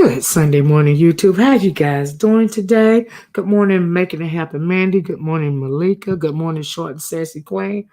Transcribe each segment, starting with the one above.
Good Sunday morning, YouTube. How you guys doing today? Good morning, Making It Happen, Mandy. Good morning, Malika. Good morning, Short and Sassy Queen.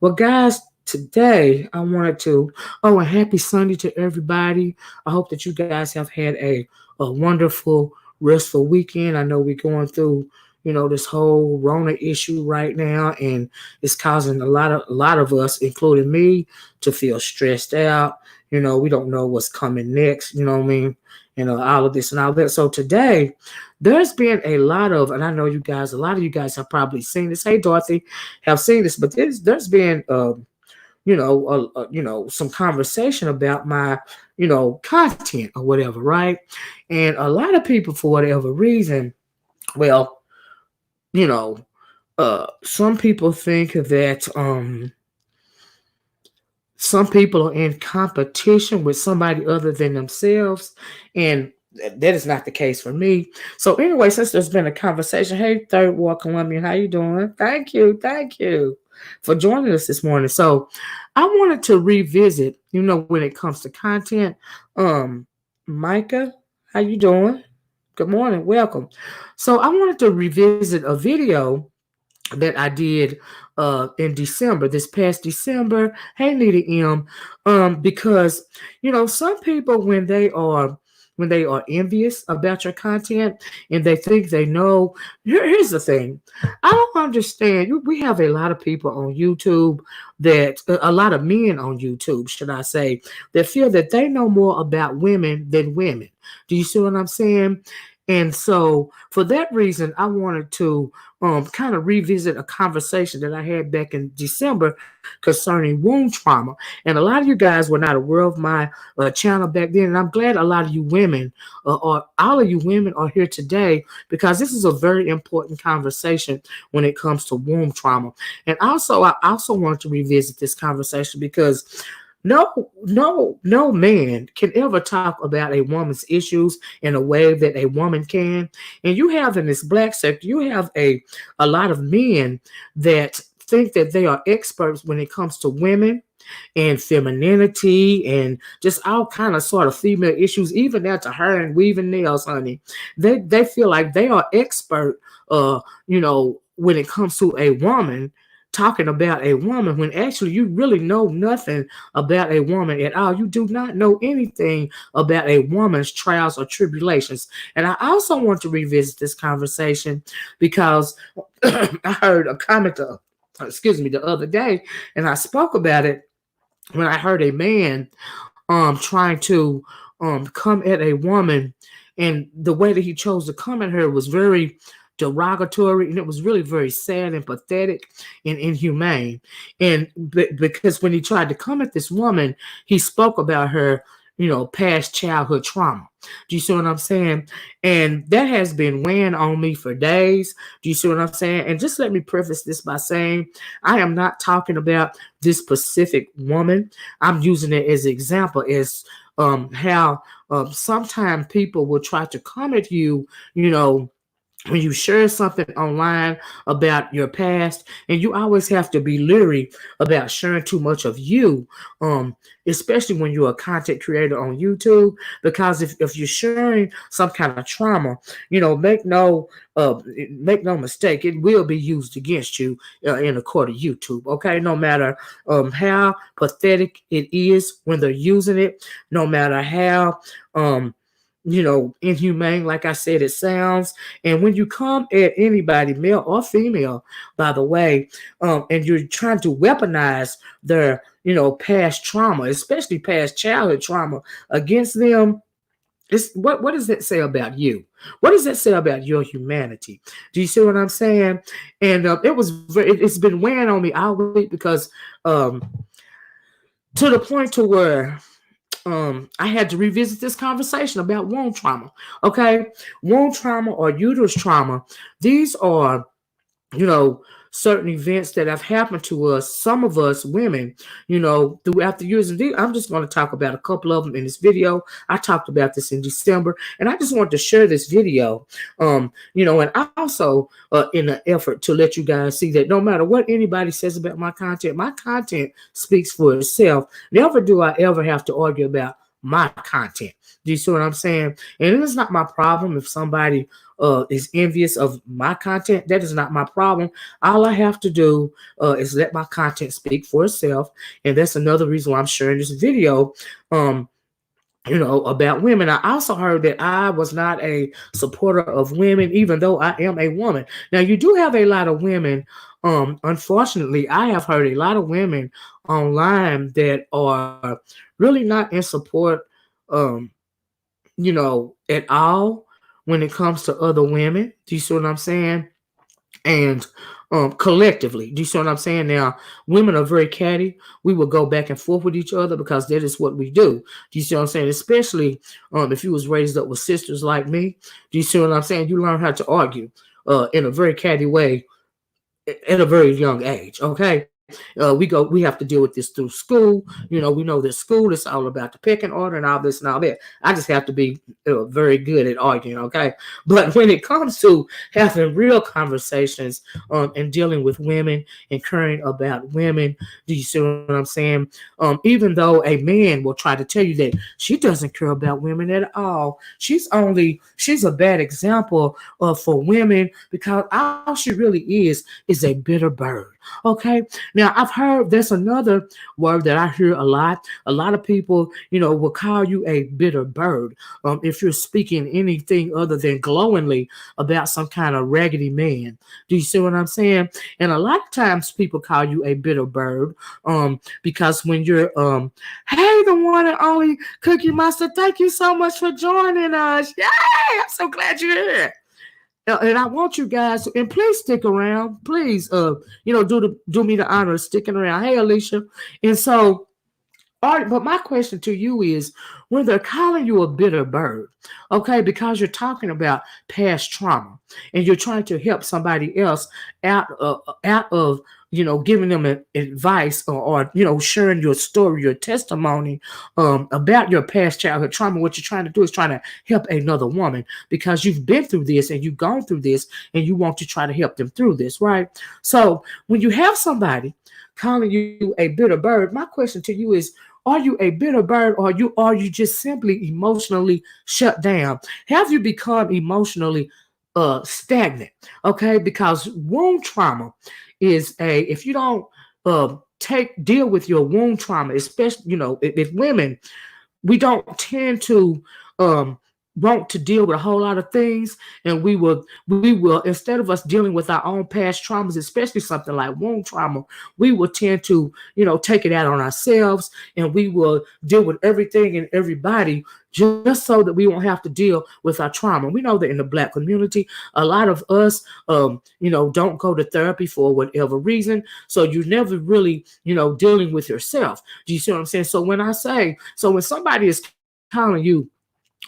Well, guys, today I wanted to, and happy Sunday to everybody. I hope that you guys have had a wonderful, restful weekend. I know we're going through, this whole Rona issue right now, and it's causing a lot of us, including me, to feel stressed out. We don't know what's coming next. You know what I mean? All of this and all that. So today, there's been a lot of, and I know a lot of you guys have probably seen this. Hey, Dorothy, have seen this, but there's been, some conversation about my, content or whatever, right? And a lot of people, for whatever reason, well, some people think that, some people are in competition with somebody other than themselves, and that is not the case for me. So anyway, since there's been a conversation, hey, Third World Colombian, how you doing? Thank you for joining us this morning. So I wanted to revisit, when it comes to content. Micah, how you doing? Good morning, welcome. So I wanted to revisit a video that I did in December, this past December. Hey, Nita M. Because some people, when they are envious about your content and they think they know. Here's the thing. I don't understand. We have a lot of people on YouTube, that a lot of men on YouTube, should I say, that feel that they know more about women than women. Do you see what I'm saying? And so for that reason, I wanted to kind of revisit a conversation that I had back in December concerning womb trauma. And a lot of you guys were not aware of my channel back then. And I'm glad a lot of you women, or all of you women, are here today, because this is a very important conversation when it comes to womb trauma. And I also wanted to revisit this conversation because no man can ever talk about a woman's issues in a way that a woman can. And you have, in this black sector, you have a lot of men that think that they are experts when it comes to women and femininity and just all kind of sort of female issues, even down to hair and weaving nails, honey. They feel like they are expert, when it comes to a woman, talking about a woman, when actually you really know nothing about a woman at all. You do not know anything about a woman's trials or tribulations. And I also want to revisit this conversation because I heard a comment, the other day, and I spoke about it when I heard a man trying to come at a woman, and the way that he chose to come at her was very derogatory, and it was really very sad and pathetic and inhumane. And because when he tried to come at this woman, he spoke about her, past childhood trauma. Do you see what I'm saying? And that has been weighing on me for days. Do you see what I'm saying? And just let me preface this by saying, I am not talking about this specific woman. I'm using it as an example, as how sometimes people will try to come at you, when you share something online about your past. And you always have to be leery about sharing too much of you, especially when you're a content creator on YouTube, because if you're sharing some kind of trauma, make no mistake, it will be used against you in a court of YouTube. Okay, no matter how pathetic it is when they're using it, no matter how inhumane, like I said, it sounds. And when you come at anybody, male or female, by the way, and you're trying to weaponize their, past trauma, especially past childhood trauma, against them, what does that say about you? What does that say about your humanity? Do you see what I'm saying? And it's been weighing on me all week, because to the point to where I had to revisit this conversation about womb trauma. Okay, womb trauma or uterus trauma. These are, certain events that have happened to us, some of us women, throughout the years. And I'm just going to talk about a couple of them in this video. I talked about this in December, and I just wanted to share this video, and also in an effort to let you guys see that no matter what anybody says about my content speaks for itself. Never do I ever have to argue about my content. Do you see what I'm saying? And it is not my problem if somebody is envious of my content. That is not my problem. All I have to do is let my content speak for itself. And that's another reason why I'm sharing this video. About women. I also heard that I was not a supporter of women, even though I am a woman. Now, you do have a lot of women. Unfortunately, I have heard a lot of women online that are really not in support, um, at all when it comes to other women. Do you see what I'm saying? And collectively. Do you see what I'm saying? Now, women are very catty. We will go back and forth with each other because that is what we do. Do you see what I'm saying? Especially if you was raised up with sisters like me. Do you see what I'm saying? You learn how to argue in a very catty way at a very young age. Okay. We have to deal with this through school. We know that school is all about the pecking order and all this and all that. I just have to be very good at arguing. Okay. But when it comes to having real conversations and dealing with women and caring about women, do you see what I'm saying? Even though a man will try to tell you that she doesn't care about women at all, she's a bad example for women because all she really is a bitter bird. Okay. Now, I've heard there's another word that I hear a lot. A lot of people, will call you a bitter bird if you're speaking anything other than glowingly about some kind of raggedy man. Do you see what I'm saying? And a lot of times people call you a bitter bird because when you're, hey, the one and only Cookie Monster, thank you so much for joining us. Yay! I'm so glad you're here. And I want you guys and please stick around. Please, do me the honor of sticking around. Hey, Alicia. And so, all right, but my question to you is when they're calling you a bitter bird, okay, because you're talking about past trauma and you're trying to help somebody else out of giving them advice or sharing your story, your testimony about your past childhood trauma. What you're trying to do is trying to help another woman because you've been through this and you've gone through this and you want to try to help them through this, right? So when you have somebody calling you a bitter bird, my question to you is, are you a bitter bird or are you just simply emotionally shut down? Have you become emotionally stagnant? Okay, because wound trauma is if you don't deal with your wound trauma, especially if women, we don't tend to um want to deal with a whole lot of things, and we will instead of us dealing with our own past traumas, especially something like wound trauma, we will tend to take it out on ourselves, and we will deal with everything and everybody just so that we won't have to deal with our trauma. We know that in the Black community, a lot of us don't go to therapy for whatever reason, so you're never really dealing with yourself. Do you see what I'm saying? So when somebody is calling you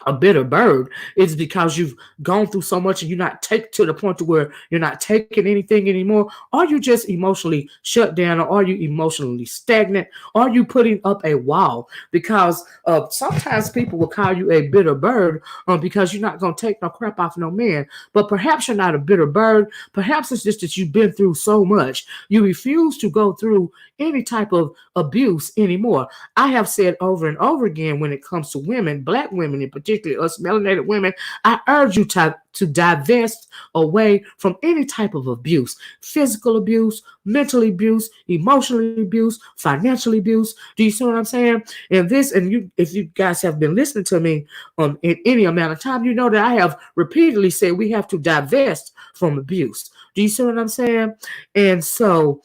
a bitter bird, it's because you've gone through so much and you're not take to the point to where you're not taking anything anymore. Are you just emotionally shut down, or are you emotionally stagnant? Are you putting up a wall? Because sometimes people will call you a bitter bird because you're not going to take no crap off no man. But perhaps you're not a bitter bird. Perhaps it's just that you've been through so much. You refuse to go through any type of abuse anymore. I have said over and over again, when it comes to women, Black women in particular, us melanated women, I urge you to divest away from any type of abuse: physical abuse, mental abuse, emotional abuse, financial abuse. Do you see what I'm saying? If you guys have been listening to me in any amount of time, you know that I have repeatedly said we have to divest from abuse. Do you see what I'm saying? And so,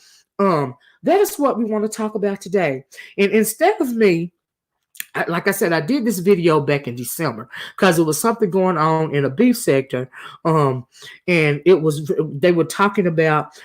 that is what we want to talk about today. And instead of me, like I said, I did this video back in December because it was something going on in the beef sector, and they were talking about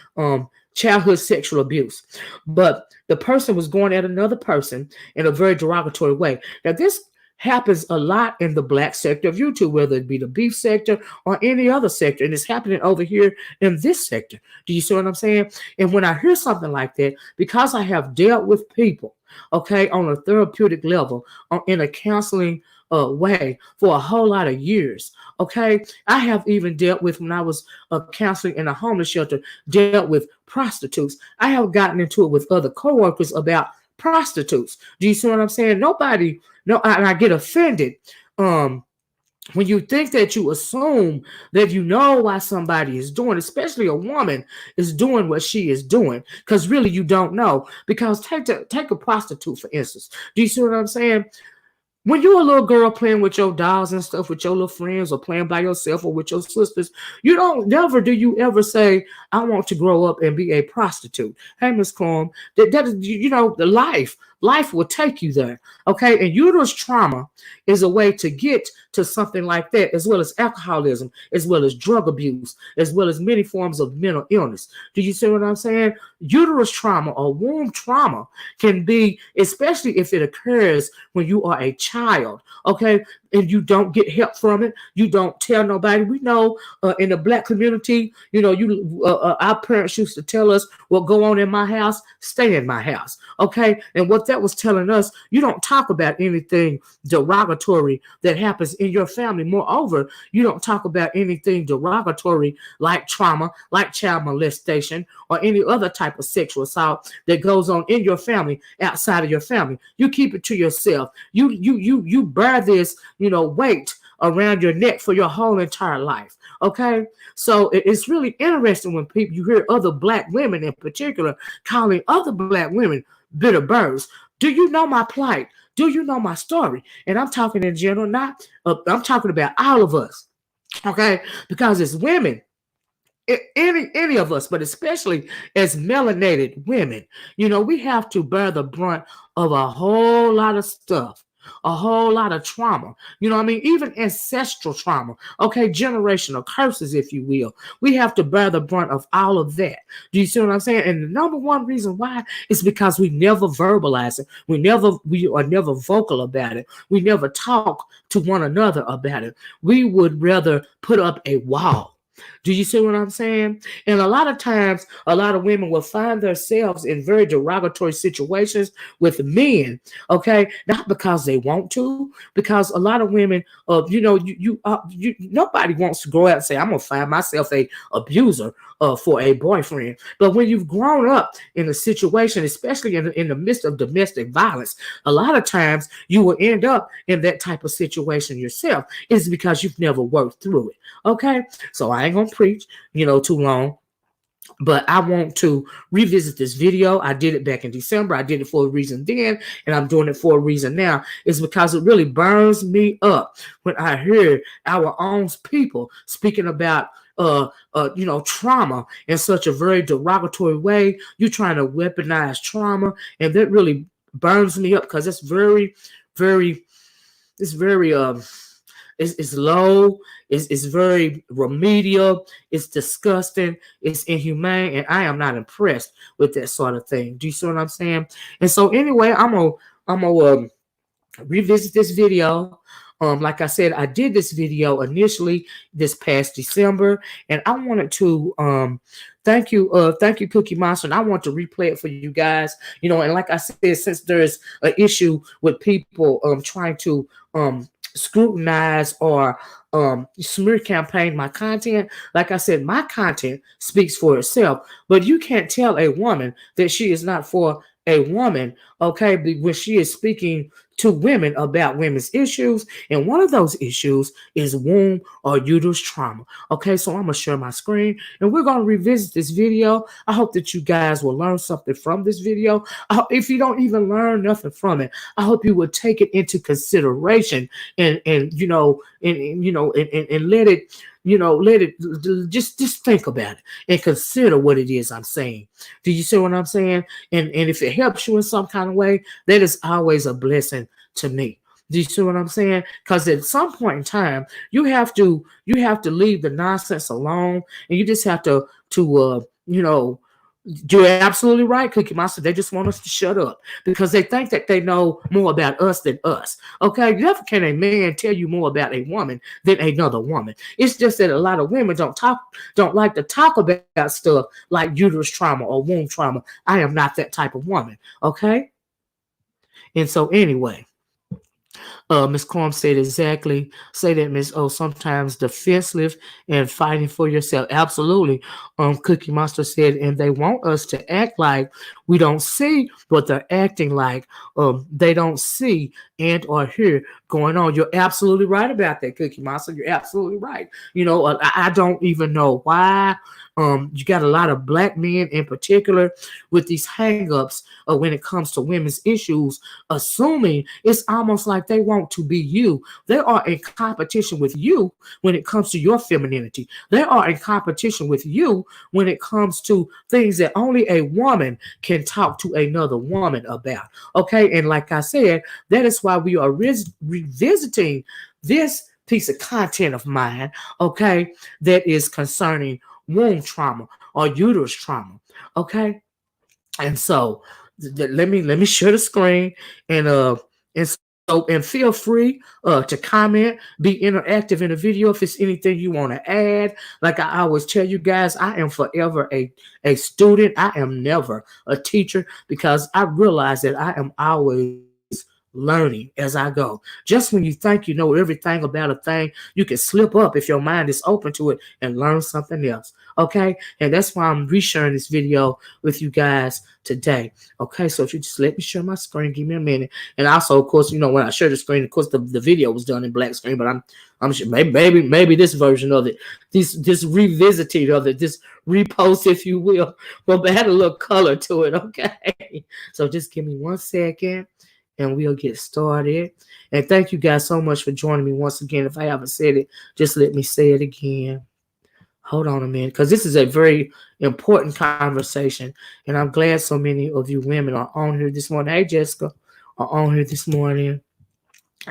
childhood sexual abuse, but the person was going at another person in a very derogatory way. Now, this happens a lot in the Black sector of YouTube, whether it be the beef sector or any other sector, and it's happening over here in this sector. Do you see what I'm saying? And when I hear something like that, because I have dealt with people, okay, on a therapeutic level, in a counseling way for a whole lot of years. Okay, I have even dealt with, when I was counseling in a homeless shelter, dealt with prostitutes. I have gotten into it with other coworkers about prostitutes. Do you see what I'm saying? Nobody, no, and I get offended. When you think that you assume that you know why somebody is doing, especially a woman is doing what she is doing, because really you don't know. Because take a prostitute for instance. Do you see what I'm saying? When you're a little girl playing with your dolls and stuff with your little friends or playing by yourself or with your sisters, you don't never do you ever say, I want to grow up and be a prostitute. Hey, Miss Clum, that is, the life will take you there. Okay. And uterus trauma is a way to get to something like that, as well as alcoholism, as well as drug abuse, as well as many forms of mental illness. Do you see what I'm saying? Uterus trauma or womb trauma can be, especially if it occurs when you are a child, okay, and you don't get help from it, you don't tell nobody. We know in the Black community, our parents used to tell us, what go on in my house, stay in my house, okay? And what that was telling us, you don't talk about anything derogatory that happens in your family. Moreover, you don't talk about anything derogatory like trauma, like child molestation, or any other type of sexual assault that goes on in your family, outside of your family. You keep it to yourself. You bear this, weight around your neck for your whole entire life. Okay. So it's really interesting when you hear other Black women in particular calling other Black women bitter birds. Do you know my plight? Do you know my story? And I'm talking in general, I'm talking about all of us. Okay. Because as women, any of us, but especially as melanated women, we have to bear the brunt of a whole lot of stuff, a whole lot of trauma. You know what I mean? Even ancestral trauma, okay, generational curses, if you will. We have to bear the brunt of all of that. Do you see what I'm saying? And the number one reason why is because we never verbalize it. We are never vocal about it. We never talk to one another about it. We would rather put up a wall. Do you see what I'm saying? And a lot of times, a lot of women will find themselves in very derogatory situations with men, okay? Not because they want to, because a lot of women, nobody wants to go out and say, I'm going to find myself a abuser for a boyfriend. But when you've grown up in a situation, especially in the midst of domestic violence, a lot of times you will end up in that type of situation yourself. It's because you've never worked through it, okay? So I ain't going to preach, too long. But I want to revisit this video. I did it back in December. I did it for a reason then, and I'm doing it for a reason now. It's because it really burns me up when I hear our own people speaking about trauma in such a very derogatory way. You're trying to weaponize trauma, and that really burns me up because it's very, very, it's very it's low, it's very remedial, it's disgusting, it's inhumane, and I am not impressed with that sort of thing. Do you see what I'm saying? And so anyway, I'm gonna revisit this video. Like I said, I did this video initially this past December, and I wanted to thank you, Cookie Monster, and I want to replay it for you guys. And like I said, since there's an issue with people trying to scrutinize or smear campaign my content, like I said, my content speaks for itself. But you can't tell a woman that she is not for a woman, okay, when she is speaking to women about women's issues, and one of those issues is womb or uterus trauma. Okay, so I'm gonna share my screen and we're gonna revisit this video. I hope that you guys will learn something from this video. If you don't even learn nothing from it, I hope you will take it into consideration and let it, let it just think about it and consider what it is I'm saying. Do you see what I'm saying? And if it helps you in some kind of way, that is always a blessing to me. Do you see what I'm saying? Because at some point in time, you have to leave the nonsense alone, and you just have to you're absolutely right, Cookie Monster. They just want us to shut up because they think that they know more about us than us. Okay, never can a man tell you more about a woman than another woman. It's just that a lot of women don't like to talk about stuff like uterus trauma or womb trauma. I am not that type of woman. Okay, and so anyway. Miss Corm said exactly. Say that, Miss O. Sometimes defensive and fighting for yourself. Absolutely. Cookie Monster said, and they want us to act like we don't see, but they're acting like they don't see and or hear going on. You're absolutely right about that, Cookie Monster. You're absolutely right. I don't even know why. You got a lot of black men in particular with these hangups when it comes to women's issues, assuming it's almost like they want to be you. They are in competition with you when it comes to your femininity. They are in competition with you when it comes to things that only a woman can talk to another woman about. Okay, and like I said, that is why we are revisiting this piece of content of mine, okay, that is concerning womb trauma or uterus trauma. Okay, and so let me share the screen and feel free to comment, be interactive in the video if it's anything you want to add. Like I always tell you guys, I am forever a student. I am never a teacher because I realize that I am always learning as I go. Just when you think you know everything about a thing, you can slip up if your mind is open to it and learn something else. Okay, and that's why I'm resharing this video with you guys today. Okay, so if you just let me share my screen, give me a minute. And also, of course, when I share the screen, of course, the video was done in black screen, but I'm sure maybe this version of it, this revisited of it, this repost, if you will add a little color to it. Okay, so just give me 1 second and we'll get started. And thank you guys so much for joining me once again. If I haven't said it, just let me say it again. Hold on a minute, because this is a very important conversation, and I'm glad so many of you women are on here this morning. Hey, Jessica, are on here this morning,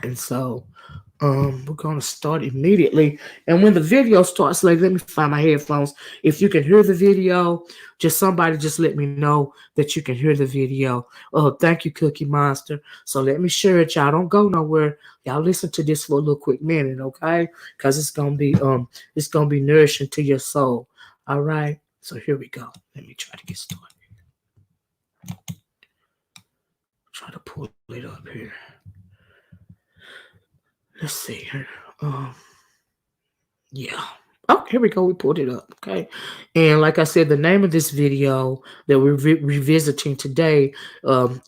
and so we're gonna start immediately. And when the video starts, like, let me find my headphones. If you can hear the video, somebody just let me know that you can hear the video. Oh, thank you, Cookie Monster. So let me share it, y'all. Don't go nowhere. Y'all listen to this for a little quick minute, okay? Because it's gonna be nourishing to your soul. All right. So here we go. Let me try to get started. Try to pull it up here. Let's see here. Yeah. Oh, here we go. We pulled it up. Okay. And like I said, the name of this video that we're revisiting today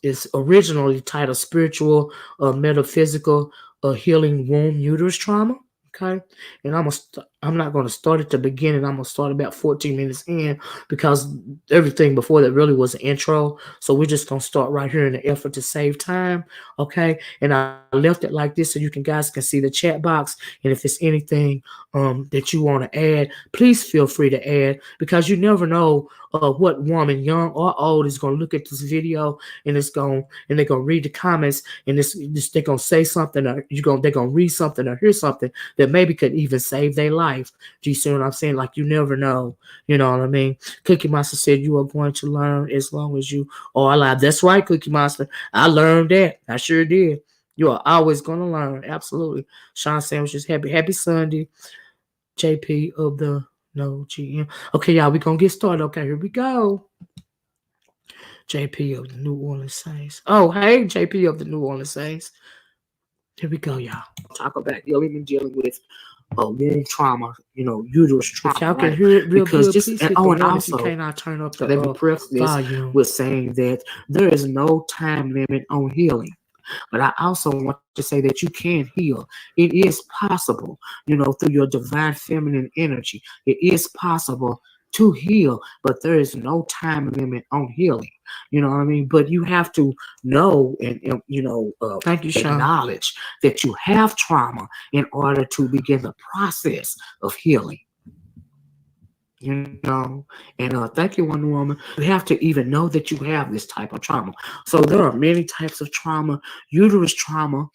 is originally titled Spiritual, Metaphysical, Healing Womb Uterus Trauma. Okay. And I'm not going to start at the beginning. I'm going to start about 14 minutes in because everything before that really was an intro. So we're just going to start right here in the effort to save time. Okay. And I left it like this so you guys can see the chat box. And if it's anything that you want to add, please feel free to add because you never know what woman, young or old, is going to look at this video and they're gonna read the comments and they're gonna say something or they're gonna read something or hear something that maybe could even save their life. Do you see what I'm saying? Like, you never know. You know what I mean? Cookie Monster said you are going to learn as long as you are alive. That's right, Cookie Monster. I learned that. I sure did. You are always going to learn. Absolutely. Sean Sandwiches, happy Sunday. JP of the No GM. Okay, y'all, we're going to get started. Okay, here we go. JP of the New Orleans Saints. Oh, hey, JP of the New Orleans Saints. Here we go, y'all. Talk about we've been dealing with womb trauma, uterus trauma. If y'all can hear it real because good, please hit the one. Also, if you cannot turn up the volume. With saying that there is no time limit on healing. But I also want to say that you can heal. It is possible, through your divine feminine energy. It is possible to heal, but there is no time limit on healing. You know what I mean? But you have to know and thank you, Sean, acknowledge that you have trauma in order to begin the process of healing. And thank you, Wonder Woman. You have to even know that you have this type of trauma. So there are many types of trauma. Uterus trauma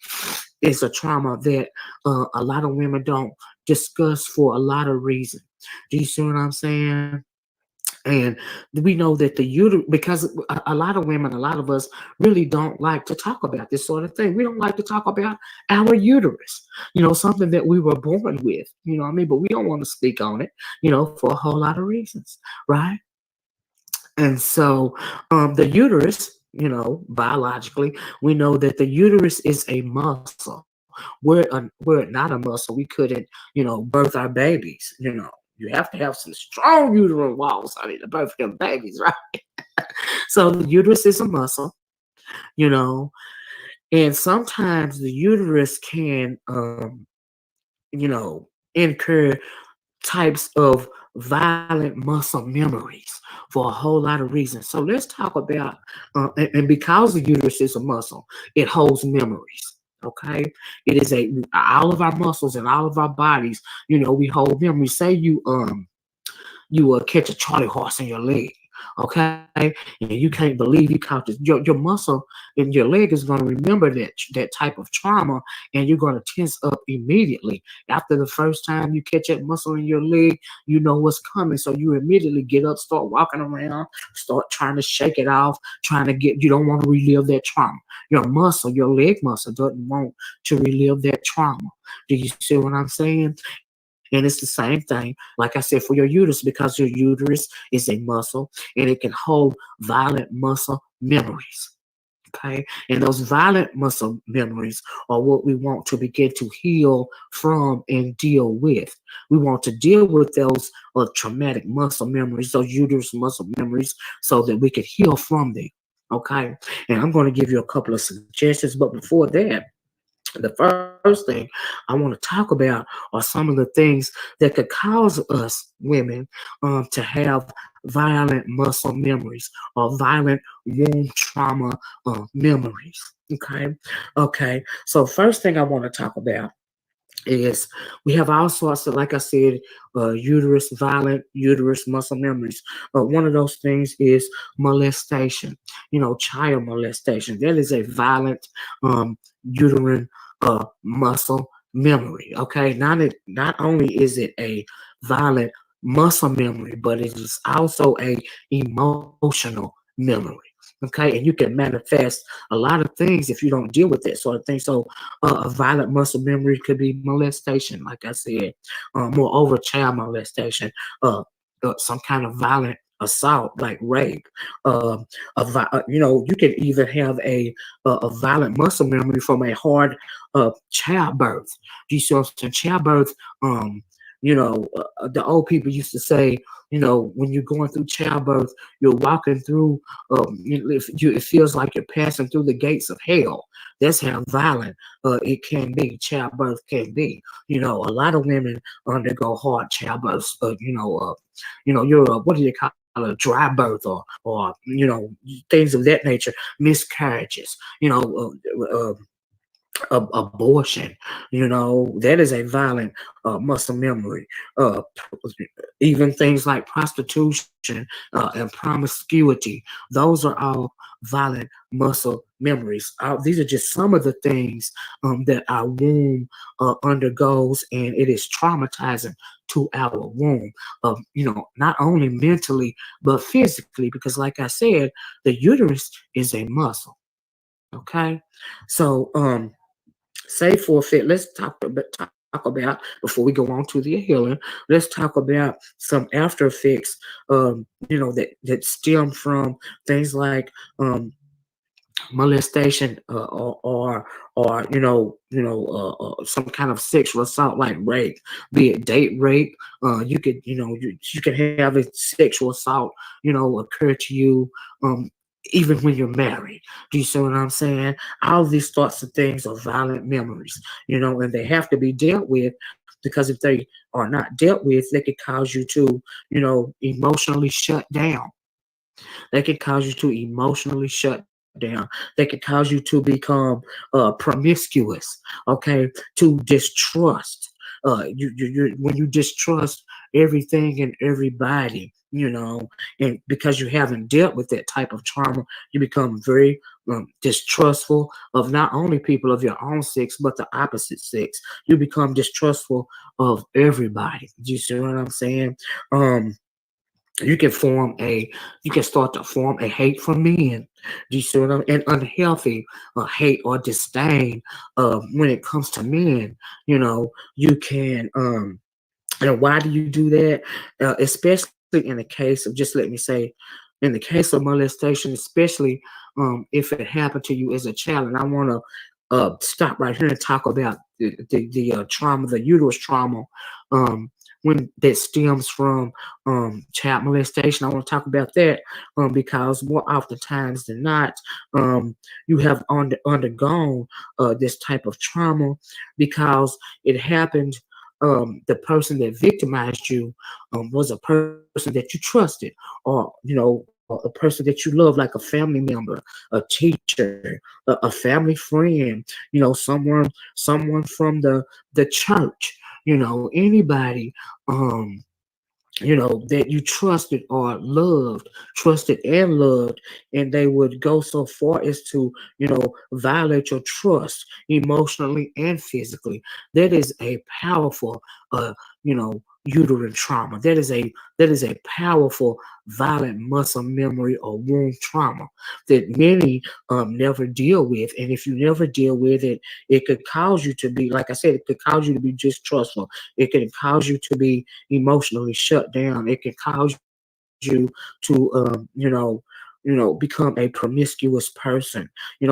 is a trauma that a lot of women don't discuss for a lot of reasons. Do you see what I'm saying? And we know that the uterus, because a lot of women, a lot of us really don't like to talk about this sort of thing. We don't like to talk about our uterus, something that we were born with, what I mean? But we don't want to speak on it, for a whole lot of reasons, right? And so the uterus biologically, we know that the uterus is a muscle. Were it not a muscle, we couldn't, birth our babies. You have to have some strong uterine walls, to birth your babies, right? So the uterus is a muscle, you know, and sometimes the uterus can, incur types of violent muscle memories for a whole lot of reasons. So let's talk about, and because the uterus is a muscle, it holds memories. Okay, it is all of our muscles and all of our bodies. We hold memories. Say you catch a Charlie horse in your leg, okay, and you can't believe you caught this. Your muscle in your leg is going to remember that type of trauma, and you're going to tense up immediately. After the first time you catch that muscle in your leg, you know what's coming, so you immediately get up, start walking around, start trying to shake it off, trying to get. You don't want to relive that trauma. Your muscle, your leg muscle, doesn't want to relive that trauma. Do you see what I'm saying? And it's the same thing, like I said, for your uterus, because your uterus is a muscle and it can hold violent muscle memories. Okay. And those violent muscle memories are what we want to begin to heal from and deal with. We want to deal with those traumatic muscle memories, those uterus muscle memories, so that we can heal from them. Okay. And I'm going to give you a couple of suggestions. But before that, the first thing I want to talk about are some of the things that could cause us women to have violent muscle memories or violent womb trauma memories. Okay. Okay. So, first thing I want to talk about is we have all sorts of, like I said, violent uterus muscle memories. One of those things is molestation, child molestation. That is a violent uterine muscle memory. Okay, not only is it a violent muscle memory, but it is also a emotional memory. Okay, and you can manifest a lot of things if you don't deal with that sort of thing. So, a violent muscle memory could be molestation, like I said, moreover, child molestation, some kind of violent assault like rape. You can even have a violent muscle memory from a hard childbirth. Do you see what I'm saying? Childbirth. The old people used to say, when you're going through childbirth, you're walking through. It feels like you're passing through the gates of hell. That's how violent it can be. Childbirth can be. A lot of women undergo hard childbirth. You're what do you call it? Dry birth or things of that nature, miscarriages. Abortion. That is a violent muscle memory. Uh, Even things like prostitution and promiscuity, those are all violent muscle memories. These are just some of the things that our womb undergoes, and it is traumatizing to our womb. Not only mentally but physically, because, like I said, the uterus is a muscle. Okay, so say forfeit. Let's talk about before we go on to the healing. Let's talk about some after effects. That stem from things like molestation or some kind of sexual assault like rape, be it date rape. You can have a sexual assault occur to you even when you're married. Do you see what I'm saying? All these sorts of things are violent memories, and they have to be dealt with, because if they are not dealt with, they could cause you to emotionally shut down. They can cause you to emotionally shut down. They can cause you to become promiscuous. Okay, to distrust. When you distrust everything and everybody, and because you haven't dealt with that type of trauma, you become very distrustful of not only people of your own sex but the opposite sex. You become distrustful of everybody. Do you see what I'm saying? Um, you can start to form a hate for men. Do you see what I'm an unhealthy hate or disdain when it comes to men. You can and why do you do that? Especially in the case of, just let me say, in the case of molestation, especially if it happened to you as a child. And I want to stop right here and talk about the trauma, the uterus trauma, um, when that stems from child molestation. I want to talk about that because more oftentimes than not, you have undergone this type of trauma because it happened. The person that victimized you was a person that you trusted, or a person that you love, like a family member, a teacher, a family friend, someone from the church, anybody. That you trusted or loved, trusted and loved, and they would go so far as to, violate your trust emotionally and physically. That is a powerful, uterine trauma. That is a powerful, violent muscle memory or wound trauma that many never deal with. And if you never deal with it, it could cause you to be, like I said, it could cause you to be distrustful. It can cause you to be emotionally shut down. It can cause you to, become a promiscuous person,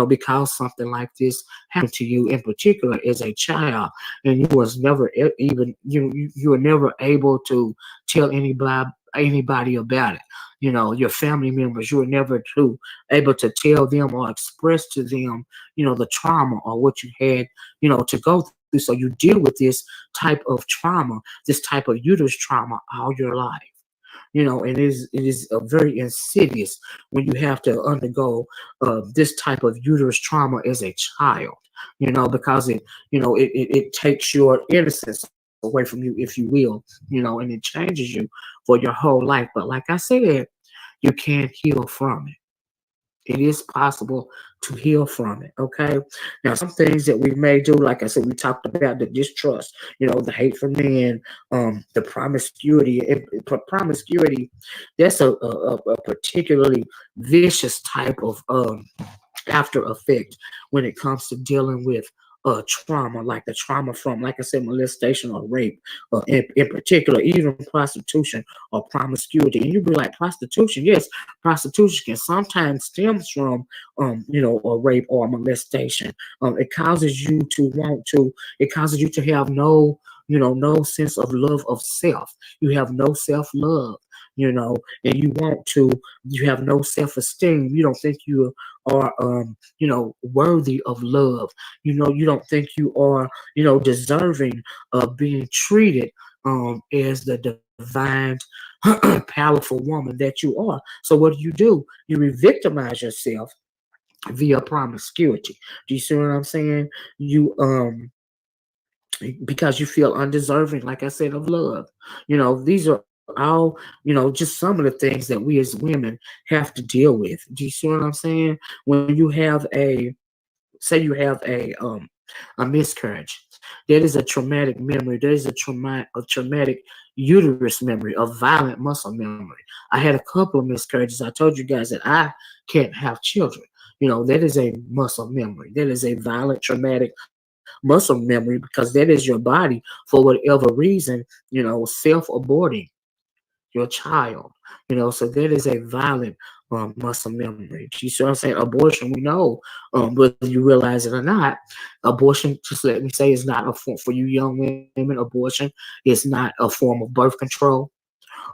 because something like this happened to you in particular as a child, and you was never even you were never able to tell anybody about it. Your family members, you were never able to tell them or express to them, the trauma or what you had, to go through. So you deal with this type of trauma, this type of uterus trauma all your life. And it is very insidious when you have to undergo this type of uterus trauma as a child. Because it takes your innocence away from you, if you will. And it changes you for your whole life. But like I said, you can't heal from it. It is possible to heal from it. Okay. Now, some things that we may do, like I said, we talked about the distrust, the hate for men, the promiscuity. Promiscuity, that's a particularly vicious type of after effect when it comes to dealing with trauma, like the trauma from, like I said, molestation or rape, in particular, even prostitution or promiscuity. And you'd be like, prostitution? Yes, prostitution can sometimes stems from, a rape or molestation. It causes you to it causes you to have no sense of love of self. You have no self love, and you have no self esteem. You don't think you are, worthy of love. You don't think you are, deserving of being treated as the divine, powerful woman that you are. So what do? You re-victimize yourself via promiscuity. Do you see what I'm saying? You Because you feel undeserving, like I said, of love. These are all, just some of the things that we as women have to deal with. Do you see what I'm saying? When you have say you have a miscarriage, that is a traumatic memory. That is a traumatic uterus memory, a violent muscle memory. I had a couple of miscarriages. I told you guys that I can't have children. That is a muscle memory. That is a violent, traumatic muscle memory, because that is your body, for whatever reason, self-aborting your child. So that is a violent muscle memory. You see what I'm saying? Abortion, we know, whether you realize it or not, abortion, just let me say, is not a form for you young women. Abortion is not a form of birth control.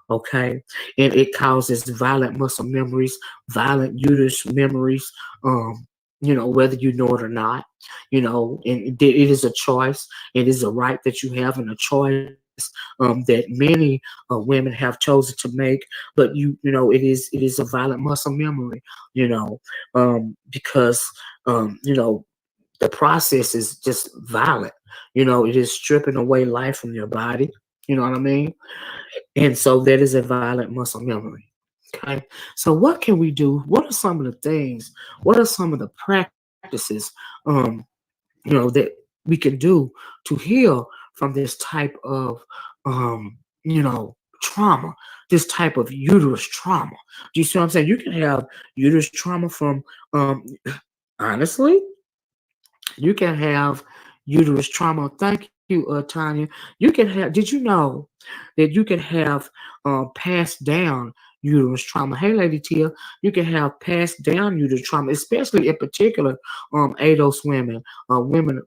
Okay, and it causes violent muscle memories, violent uterus memories, whether you know it or not. And it is a choice. It is a right that you have, and a choice that many women have chosen to make. But it is a violent muscle memory. Because the process is just violent. It is stripping away life from your body. You know what I mean? And so that is a violent muscle memory. Okay. So what can we do? What are some of the things? What are some of the practices, that we can do to heal from this type of, trauma, this type of uterus trauma? Do you see what I'm saying? You can have uterus trauma from, honestly, you can have uterus trauma. Thank you, Tanya. You can have. Did you know that you can have passed down uterus trauma. Hey, Lady Tia, you can have passed down uterus trauma, especially in particular, ADOS women, women,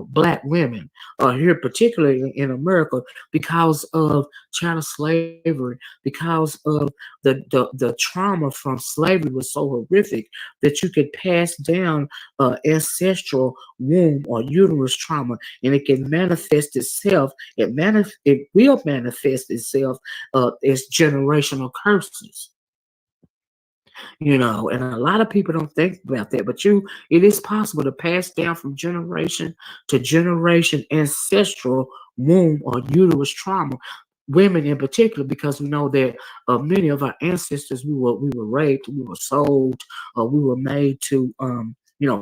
Black women, here particularly in America, because of chattel slavery, because of the trauma from slavery was so horrific that you could pass down ancestral womb or uterus trauma, and it can manifest itself. It will manifest itself as generational curses. And a lot of people don't think about that, but it is possible to pass down from generation to generation ancestral womb or uterus trauma. Women in particular, because we know that many of our ancestors, we were raped, we were sold, we were made to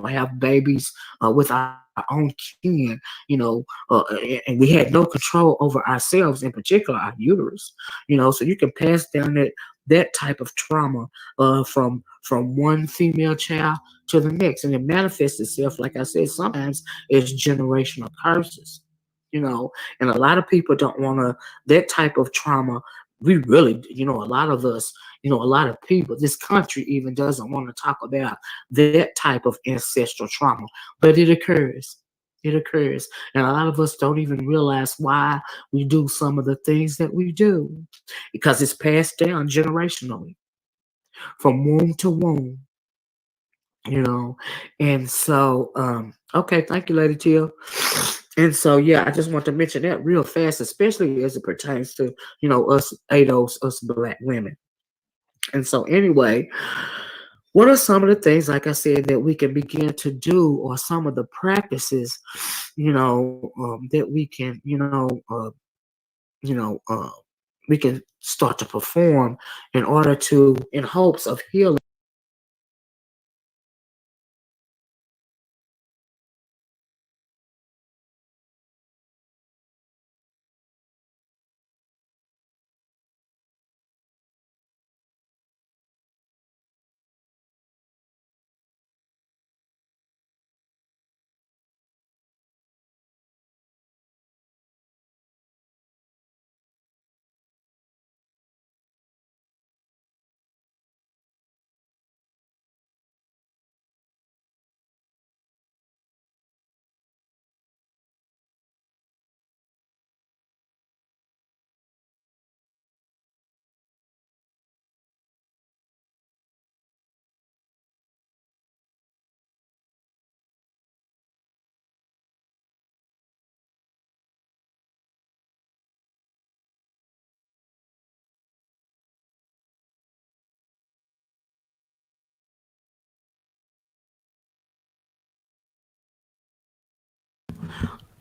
have babies with our own kin, and we had no control over ourselves, in particular our uterus. So you can pass down that type of trauma from one female child to the next, and it manifests itself, like I said, sometimes as generational curses. And a lot of people don't want to, that type of trauma. We really, a lot of us, a lot of people, this country even doesn't want to talk about that type of ancestral trauma, but it occurs. It occurs. And a lot of us don't even realize why we do some of the things that we do, because it's passed down generationally from womb to womb. you know. And so, okay, thank you, Lady Teal. And so, yeah, I just want to mention that real fast, especially as it pertains to, us ADOS, us Black women. And so, anyway, what are some of the things, like I said, that we can begin to do, or some of the practices, that we can, you know, uh, we can start to perform in order to, in hopes of healing.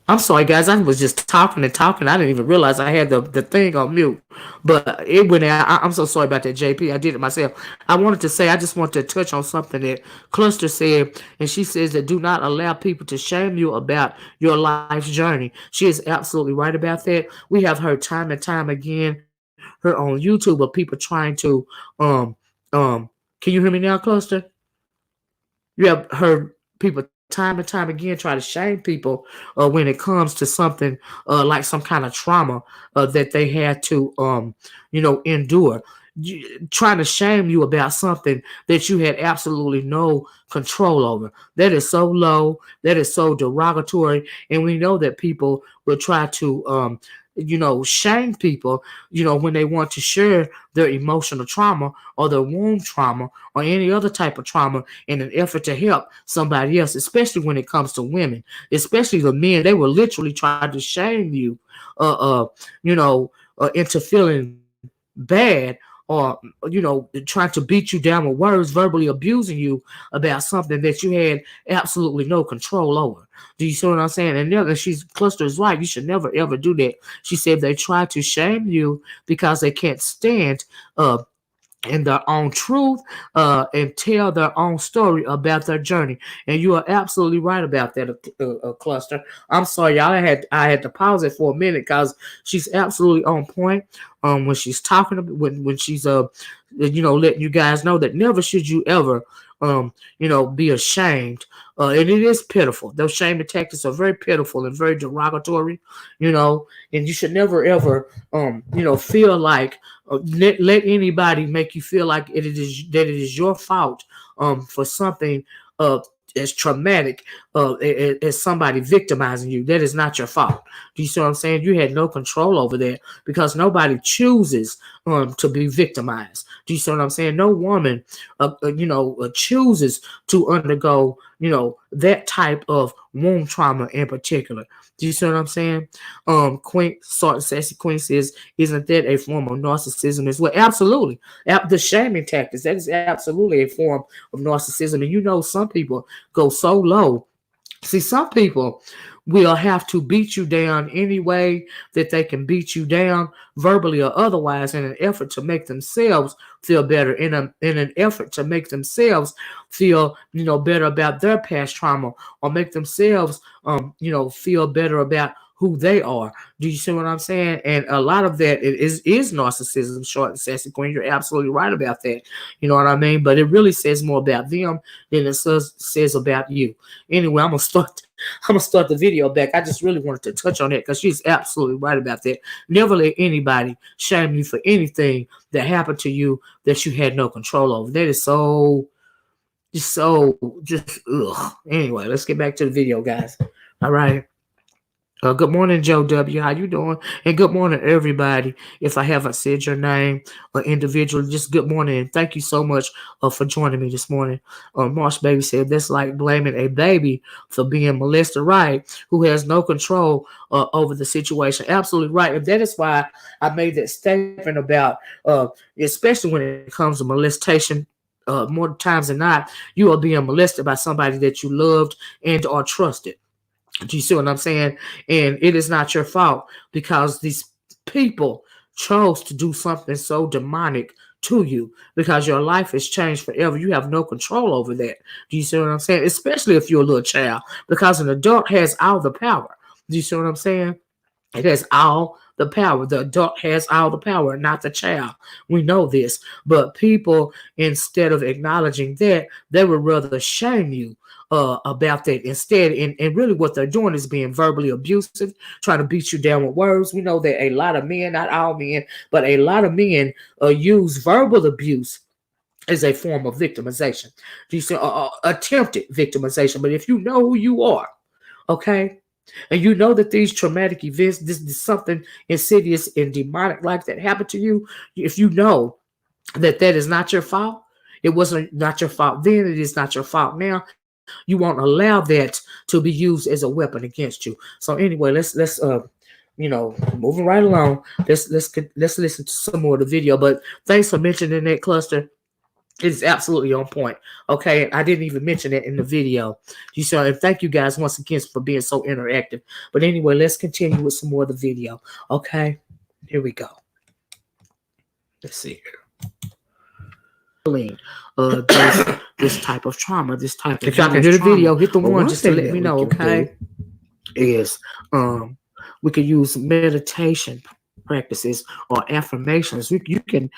I'm sorry, guys. I was just talking and talking. I didn't even realize I had the thing on mute. But it went out. I'm so sorry about that, JP. I did it myself. I wanted to say, I just want to touch on something that Cluster said. And she says that do not allow people to shame you about your life's journey. She is absolutely right about that. We have heard time and time again her on YouTube of people trying to, um, um, can you hear me now, Cluster? You have heard people time and time again try to shame people when it comes to something like some kind of trauma that they had to, endure. Trying to shame you about something that you had absolutely no control over. That is so low. That is so derogatory. And we know that people will try to, shame people, when they want to share their emotional trauma or their womb trauma or any other type of trauma in an effort to help somebody else, especially when it comes to women, especially the men. They will literally try to shame you, into feeling bad, or trying to beat you down with words, verbally abusing you about something that you had absolutely no control over. Do you see what I'm saying? And she's Cluster is right. You should never ever do that. She said they try to shame you because they can't stand in their own truth, and tell their own story about their journey. And you are absolutely right about that, Cluster. I'm sorry, y'all. I had to pause it for a minute because she's absolutely on point. When she's talking, when she's letting you guys know that never should you ever be ashamed. And it is pitiful. Those shaming tactics are very pitiful and very derogatory, and you should never ever, feel like let anybody make you feel like it is your fault for something as traumatic as somebody victimizing you. That is not your fault. Do you see what I'm saying? You had no control over that because nobody chooses to be victimized. Do you see what I'm saying? No woman, chooses to undergo, that type of womb trauma in particular. Do you see what I'm saying? Queen Salt and Sassy Queen says, isn't that a form of narcissism as well? Absolutely. The shaming tactics, that is absolutely a form of narcissism. And some people go so low. See, some people will have to beat you down any way that they can beat you down, verbally or otherwise, in an effort to make themselves feel better, in an effort to make themselves feel better about their past trauma, or make themselves feel better about who they are. Do you see what I'm saying? And a lot of that is narcissism, short and sassy queen. You're absolutely right about that. You know what I mean? But it really says more about them than it says about you. Anyway, I'm gonna start the video back. I just really wanted to touch on that because she's absolutely right about that. Never let anybody shame you for anything that happened to you that you had no control over. That is just ugh. Anyway, let's get back to the video, guys. All right. Good morning, Joe W. How you doing? And good morning, everybody. If I haven't said your name individually, just good morning and thank you so much for joining me this morning. Marsh Baby said that's like blaming a baby for being molested, right? Who has no control over the situation. Absolutely right, and that is why I made that statement about, especially when it comes to molestation. More times than not, you are being molested by somebody that you loved and or trusted. Do you see what I'm saying? And it is not your fault because these people chose to do something so demonic to you because your life has changed forever. You have no control over that. Do you see what I'm saying? Especially if you're a little child, because an adult has all the power. Do you see what I'm saying? It has all the power. The adult has all the power, not the child. We know this. But people, instead of acknowledging that, they would rather shame you about that instead. And really what they're doing is being verbally abusive, trying to beat you down with words. We know that a lot of men, not all men, but a lot of men use verbal abuse as a form of victimization. You see, attempted victimization. But if you know who you are, okay, and you know that these traumatic events, this is something insidious and demonic like that happened to you, if you know that that is not your fault, it wasn't not your fault then, it is not your fault now, you won't allow that to be used as a weapon against you. So anyway, let's moving right along. Let's listen to some more of the video. But thanks for mentioning that, Cluster. It is absolutely on point. Okay, I didn't even mention it in the video. You saw, and thank you guys once again for being so interactive. But anyway, let's continue with some more of the video. Okay, here we go. Let's see here. This type of trauma, this type of. If y'all can hear the video, hit the one just to let me know. Okay, is we could use meditation practices or affirmations. You can,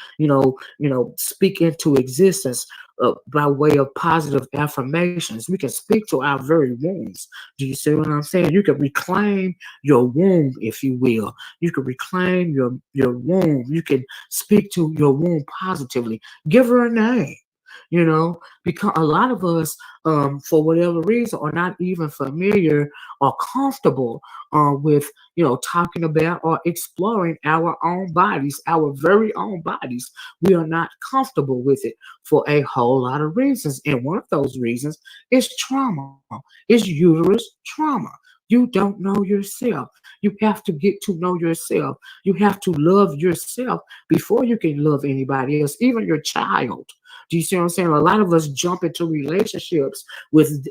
speak into existence by way of positive affirmations. We can speak to our very wombs. Do you see what I'm saying? You can reclaim your womb, if you will. You can reclaim your womb. You can speak to your womb positively. Give her a name. Because a lot of us, for whatever reason, are not even familiar or comfortable with, talking about or exploring our own bodies, our very own bodies. We are not comfortable with it for a whole lot of reasons. And one of those reasons is trauma, is uterus trauma. You don't know yourself. You have to get to know yourself. You have to love yourself before you can love anybody else, even your child. Do you see what I'm saying? A lot of us jump into relationships with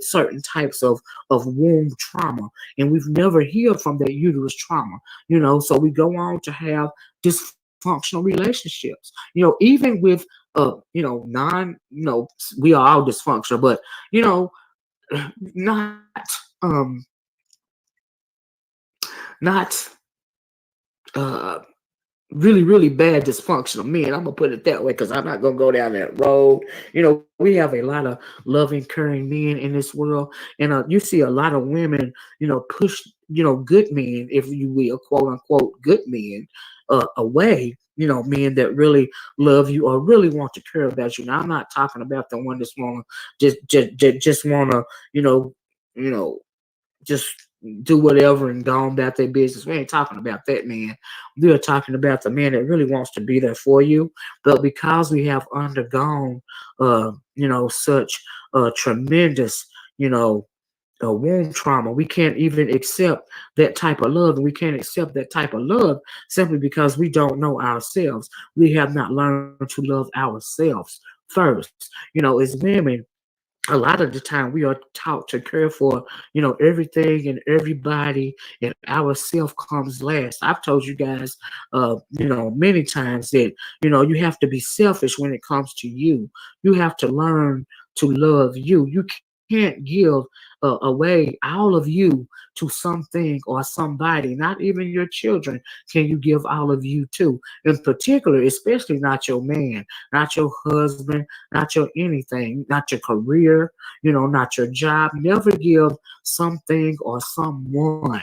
certain types of womb trauma, and we've never healed from that uterus trauma. So we go on to have dysfunctional relationships. Even with we are all dysfunctional, but not not really, really bad dysfunctional men. I'm gonna put it that way because I'm not gonna go down that road. We have a lot of loving, caring men in this world, and you see a lot of women, push, good men, if you will, quote unquote, good men, away. Men that really love you or really want to care about you. Now, I'm not talking about the one that's wanna just wanna, you know, you know, just do whatever and go on about their business. We ain't talking about that man. We are talking about the man that really wants to be there for you. But because we have undergone, such tremendous, womb trauma, we can't even accept that type of love. And we can't accept that type of love simply because we don't know ourselves. We have not learned to love ourselves first. As women, a lot of the time we are taught to care for everything and everybody, and ourself comes last. I've told you guys many times that you have to be selfish when it comes to you. You have to learn to love you. You can't give away all of you to something or somebody. Not even your children can you give all of you to, in particular, especially not your man, not your husband, not your anything, not your career, not your job. Never give something or someone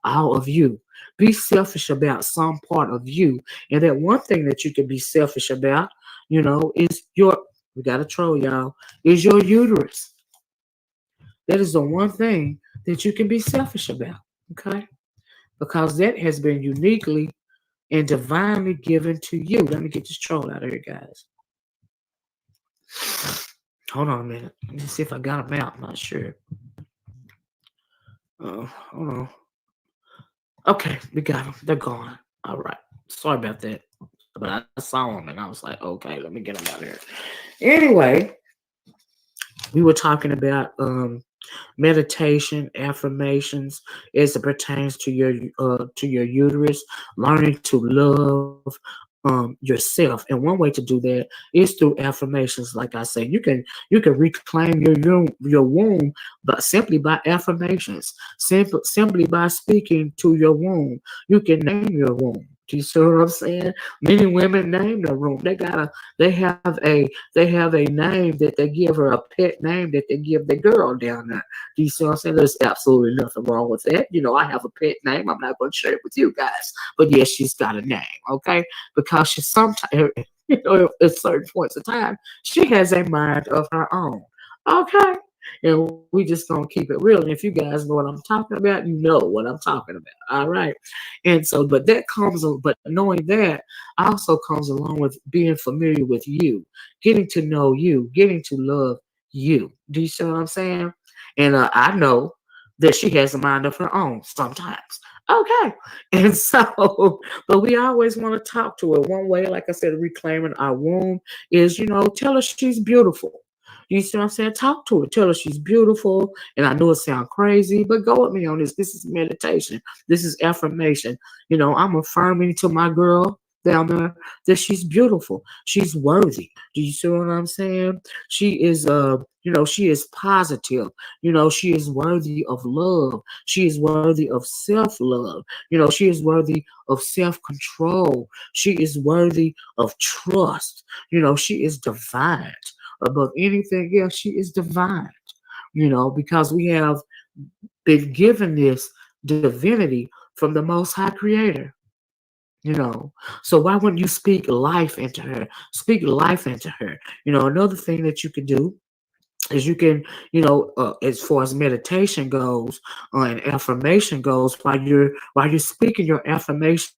all of you. Be selfish about some part of you. And that one thing that you can be selfish about, is we got to troll y'all, is your uterus. That is the one thing that you can be selfish about. Okay? Because that has been uniquely and divinely given to you. Let me get this troll out of here, guys. Hold on a minute. Let me see if I got them out. I'm not sure. Hold on. Okay, we got them. They're gone. All right. Sorry about that. But I saw them and I was like, okay, let me get them out of here. Anyway, we were talking about meditation, affirmations as it pertains to your uterus, learning to love yourself. And one way to do that is through affirmations. Like I say, you can reclaim your womb, but simply by affirmations, simply by speaking to your womb. You can name your womb. Do you see what I'm saying? Many women name their womb. They have a name that they give her, a pet name that they give their girl down there. Do you see what I'm saying? There's absolutely nothing wrong with that. I have a pet name. I'm not going to share it with you guys, but yes, she's got a name. Okay, because she sometimes, at certain points of time, she has a mind of her own. Okay. And we just gonna keep it real. And if you guys know what I'm talking about, you know what I'm talking about. All right. And so, but knowing that also comes along with being familiar with you, getting to know you, getting to love you. Do you see what I'm saying? And I know that she has a mind of her own sometimes. Okay. And so, but we always want to talk to her one way, like I said, reclaiming our womb is, tell her she's beautiful. You see what I'm saying? Talk to her. Tell her she's beautiful. And I know it sounds crazy, but go with me on this. This is meditation. This is affirmation. I'm affirming to my girl down there that she's beautiful. She's worthy. Do you see what I'm saying? She is positive. She is worthy of love. She is worthy of self-love. She is worthy of self-control. She is worthy of trust. She is divine. Above anything else, she is divine. Because we have been given this divinity from the Most High Creator. So why wouldn't you speak life into her? Speak life into her. Another thing that you can do is you can, as far as meditation goes and affirmation goes, while you're speaking your affirmations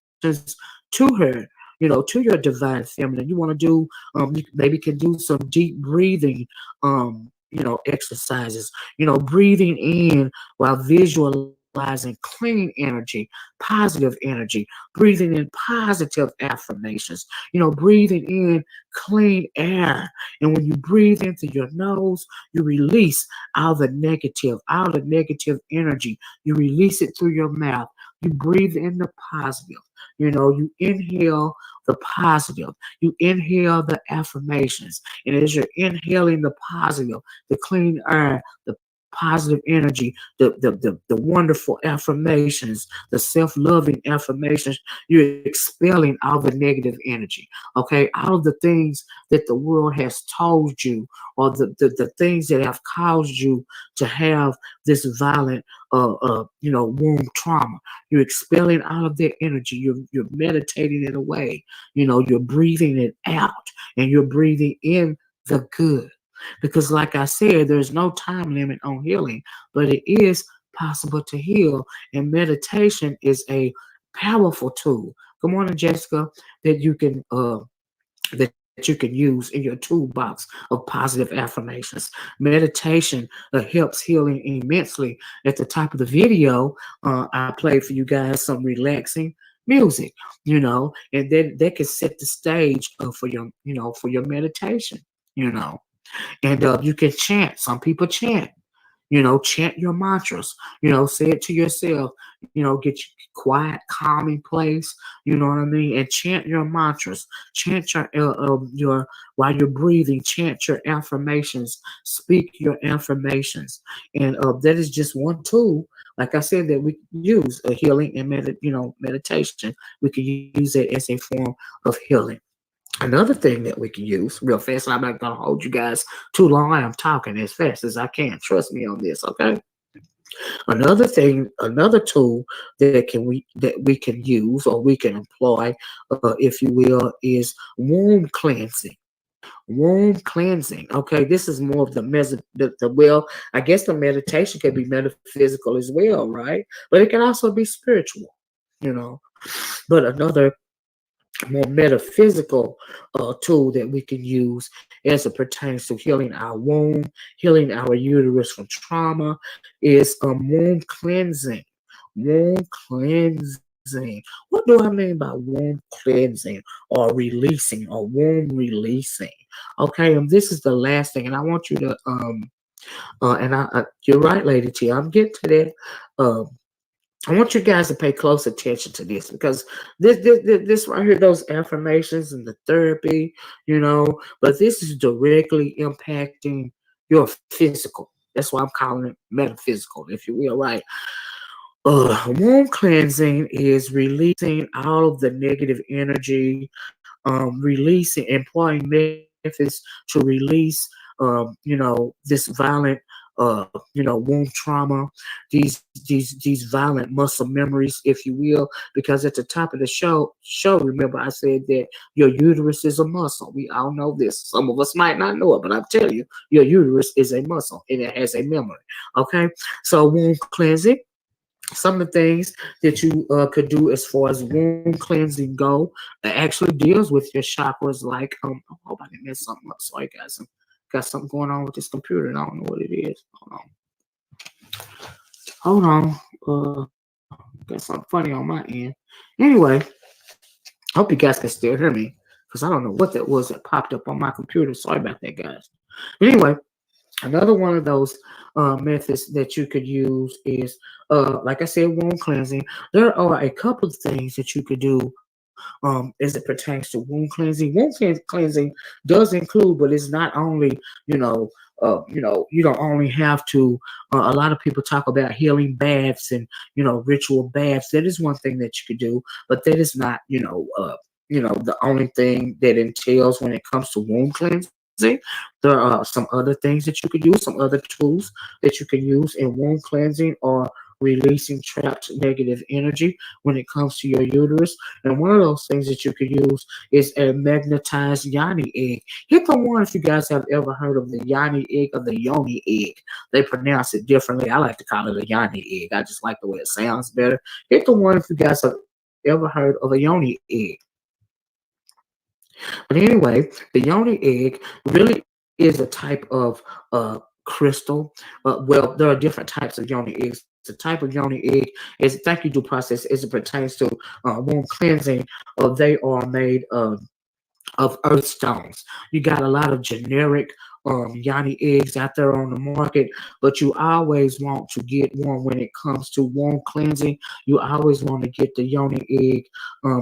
to her, to your divine feminine, you want to do, you maybe can do some deep breathing, exercises, breathing in while visualizing clean energy, positive energy, breathing in positive affirmations, breathing in clean air. And when you breathe into your nose, you release all the negative energy. You release it through your mouth. You breathe in the positive. You inhale the positive. You inhale the affirmations. And as you're inhaling the positive, the clean air, the positive energy, the wonderful affirmations, the self-loving affirmations. You're expelling all the negative energy. Okay, all of the things that the world has told you, or the things that have caused you to have this violent womb trauma. You're expelling all of that energy. You're meditating it away. You're breathing it out, and you're breathing in the good. Because, like I said, there's no time limit on healing, but it is possible to heal. And meditation is a powerful tool. Good morning, Jessica, that you can that you can use in your toolbox of positive affirmations. Meditation helps healing immensely. At the top of the video, I played for you guys some relaxing music, and then that can set the stage for your meditation, you know. And you can chant. Some people chant. Chant your mantras. Say it to yourself. Get you quiet, calming place. You know what I mean? And chant your mantras. Chant your while you're breathing. Chant your affirmations. Speak your affirmations. And that is just one tool. Like I said, that we use a healing and meditation. We can use it as a form of healing. Another thing that we can use real fast, and I'm not gonna hold you guys too long. I am talking as fast as I can. Trust me on this, okay? Another thing, another tool that we can use or we can employ, if you will, is wound cleansing. Wound cleansing. Okay, this is more of well, I guess the meditation can be metaphysical as well, right? But it can also be spiritual, you know. But another more metaphysical tool that we can use as it pertains to healing our womb, healing our uterus from trauma, is womb cleansing. Womb cleansing. What do I mean by womb cleansing or releasing or womb releasing? Okay, and this is the last thing, and I want you to you're right, Lady T. I'm getting to that. I want you guys to pay close attention to this, because this right here, those affirmations and the therapy, but this is directly impacting your physical. That's why I'm calling it metaphysical, if you will, right? Womb cleansing is releasing all of the negative energy, employing methods to release, this violent, womb trauma, these violent muscle memories, if you will, because at the top of the show, remember I said that your uterus is a muscle. We all know this. Some of us might not know it, but I'm telling you, your uterus is a muscle and it has a memory. Okay, so womb cleansing. Some of the things that you could do as far as wound cleansing go, actually deals with your chakras. Like, I hope I didn't mess something up. Sorry, guys, got something going on with this computer, and I don't know what it is. Hold on. Got something funny on my end. Anyway, I hope you guys can still hear me, because I don't know what that was that popped up on my computer. Sorry about that, guys. Anyway, another one of those methods that you could use is, like I said, wound cleansing. There are a couple of things that you could do as it pertains to wound cleansing. Cleansing does include, but it's not only, you don't only have to. A lot of people talk about healing baths and ritual baths. That is one thing that you could do, but that is not the only thing that entails when it comes to wound cleansing. There are some other things that you could use, some other tools that you can use in wound cleansing, or releasing trapped negative energy when it comes to your uterus. And one of those things that you could use is a magnetized yoni egg. Hit the one if you guys have ever heard of the yoni egg or the yoni egg. They pronounce it differently. I like to call it a yoni egg. I just like the way it sounds better. Hit the one if you guys have ever heard of a yoni egg. But anyway, the yoni egg really is a type of crystal. Well, there are different types of yoni eggs. The type of yoni egg is, thank you, due process, as it pertains to womb cleansing. They are made of earth stones. You got a lot of generic yoni eggs out there on the market, but you always want to get one when it comes to wound cleansing. You always want to get the yoni egg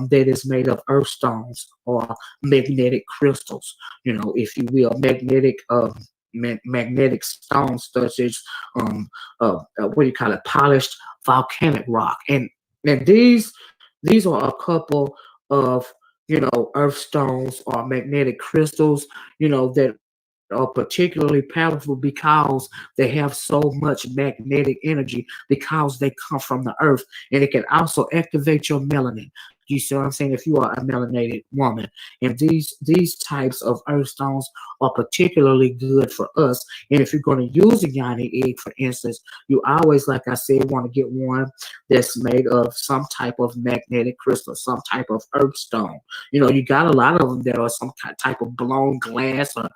that is made of earth stones or magnetic crystals, if you will, magnetic magnetic stones such as what do you call it, polished volcanic rock, and these are a couple of earth stones or magnetic crystals that are particularly powerful because they have so much magnetic energy because they come from the earth, and it can also activate your melanin. You see what I'm saying? If you are a melanated woman, and these types of earth stones are particularly good for us. And if you're going to use a yoni egg, for instance, you always, like I said, want to get one that's made of some type of magnetic crystal, some type of earth stone. You got a lot of them that are some type of blown glass or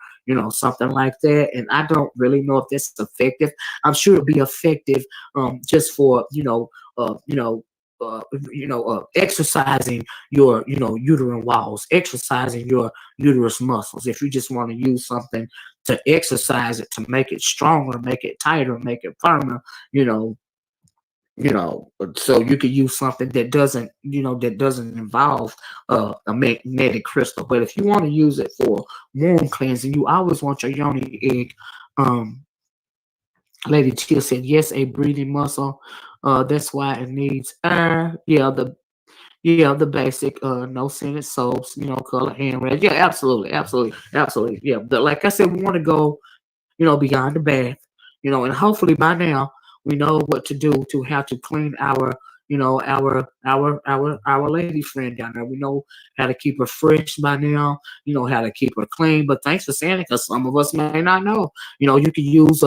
something like that. And I don't really know if that's effective. I'm sure it'd be effective just for exercising your uterine walls, exercising your uterus muscles. If you just want to use something to exercise it, to make it stronger, make it tighter, make it firmer, you know, so you could use something that doesn't involve a magnetic crystal. But if you want to use it for wound cleansing, you always want your yoni egg. Um, Lady Tia said, yes, a breathing muscle. That's why it needs air. Yeah, the basic no scented soaps, color hand rash. Yeah, absolutely, absolutely, absolutely. Yeah, but like I said, we want to go, beyond the bath, and hopefully by now we know what to do to how to clean our lady friend down there. We know how to keep her fresh by now. How to keep her clean. But thanks for saying it, because some of us may not know. You can use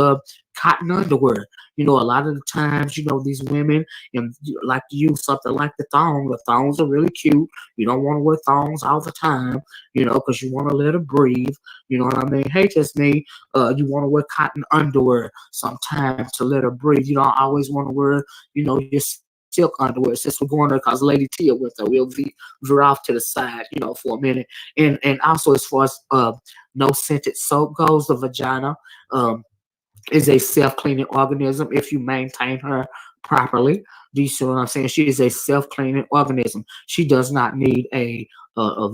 cotton underwear. A lot of the times, these women like to use something like the thong. The thongs are really cute. You don't want to wear thongs all the time, because you want to let her breathe. You know what I mean? Hey, just me. You want to wear cotton underwear sometimes to let her breathe. You don't always want to wear, your silk underwear. Since we're going there, because Lady Tia with her, we'll veer off to the side, for a minute. And also as far as no scented soap goes, the vagina. Is a self-cleaning organism if you maintain her properly. Do you see what I'm saying? She is a self-cleaning organism. She does not need a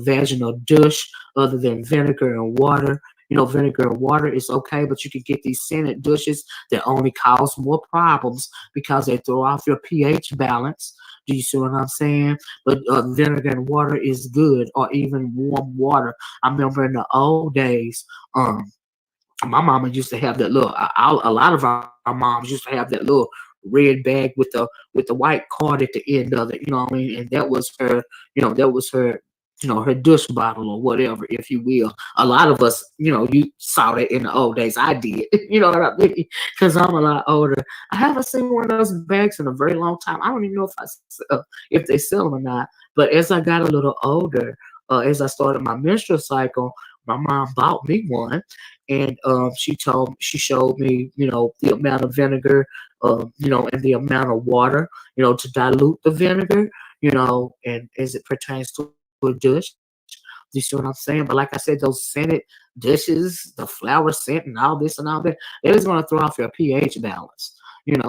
vaginal douche other than vinegar and water. Vinegar and water is okay, but you can get these scented douches that only cause more problems because they throw off your pH balance. Do you see what I'm saying? But vinegar and water is good, or even warm water. I remember in the old days, my mama used to have that little. A lot of our moms used to have that little red bag with the white card at the end of it. You know what I mean? And that was her. That was her. Her douche bottle or whatever, if you will. A lot of us, you saw that in the old days. I did. You know what I mean? Because I'm a lot older. I haven't seen one of those bags in a very long time. I don't even know if they sell them or not. But as I got a little older, as I started my menstrual cycle, my mom bought me one, and she showed me, the amount of vinegar, and the amount of water, to dilute the vinegar, and as it pertains to a dish. Do you see what I'm saying? But like I said, those scented dishes, the flower scent, and all this and all that, it is going to throw off your pH balance.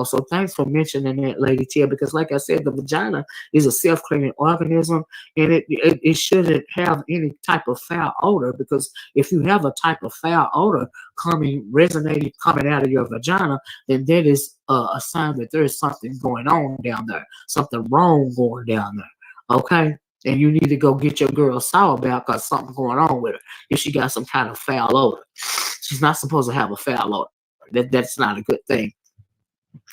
So thanks for mentioning that, Lady Tia, because like I said, the vagina is a self-cleaning organism, and it shouldn't have any type of foul odor, because if you have a type of foul odor resonating, coming out of your vagina, then that is a sign that there is something going on down there, something wrong going down there. Okay. And you need to go get your girl sour about, because something's going on with her. If she got some kind of foul odor, she's not supposed to have a foul odor. That's not a good thing.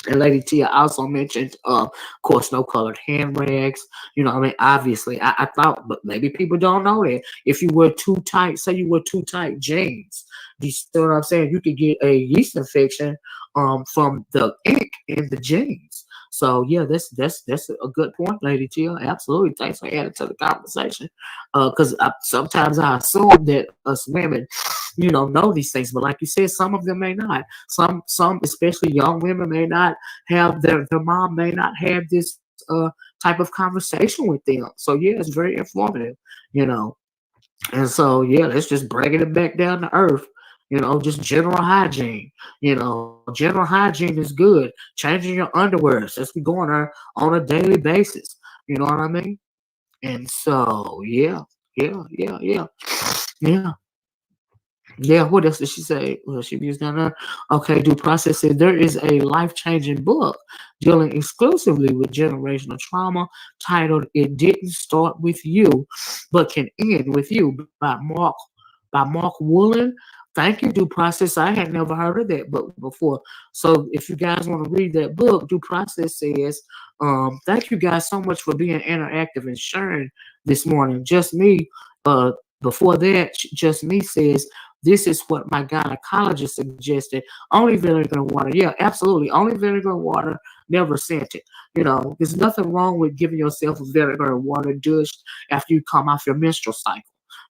And Lady Tia also mentioned, of course, no colored hand rags. I mean, obviously, I thought, but maybe people don't know that. If you wear too tight, say you wear too tight jeans, do you see what I'm saying? You could get a yeast infection from the ink in the jeans. So yeah, that's a good point, Lady Tia. Absolutely. Thanks for adding to the conversation. Because sometimes I assume that us women, know these things, but like you said, some of them may not. Some, especially young women, may not have their mom may not have this type of conversation with them. So yeah, it's very informative, you know. And so yeah, let's just bringing it back down to earth. Just general hygiene. General hygiene is good. Changing your underwear since we going there on a daily basis. You know what I mean? And so yeah, yeah, yeah, yeah, yeah. Yeah, what else did she say? Well, she used down there. Okay, due process said there is a life-changing book dealing exclusively with generational trauma titled "It Didn't Start with You, but Can End with You" by Mark Woolen. Thank you, due process. I had never heard of that book before. So if you guys want to read that book, due process says, thank you guys so much for being interactive and sharing this morning. Just me, before that, just me says this is what my gynecologist suggested. Only vinegar and water. Yeah, absolutely. Only vinegar and water. Never sent it. There's nothing wrong with giving yourself a vinegar and water douche after you come off your menstrual cycle.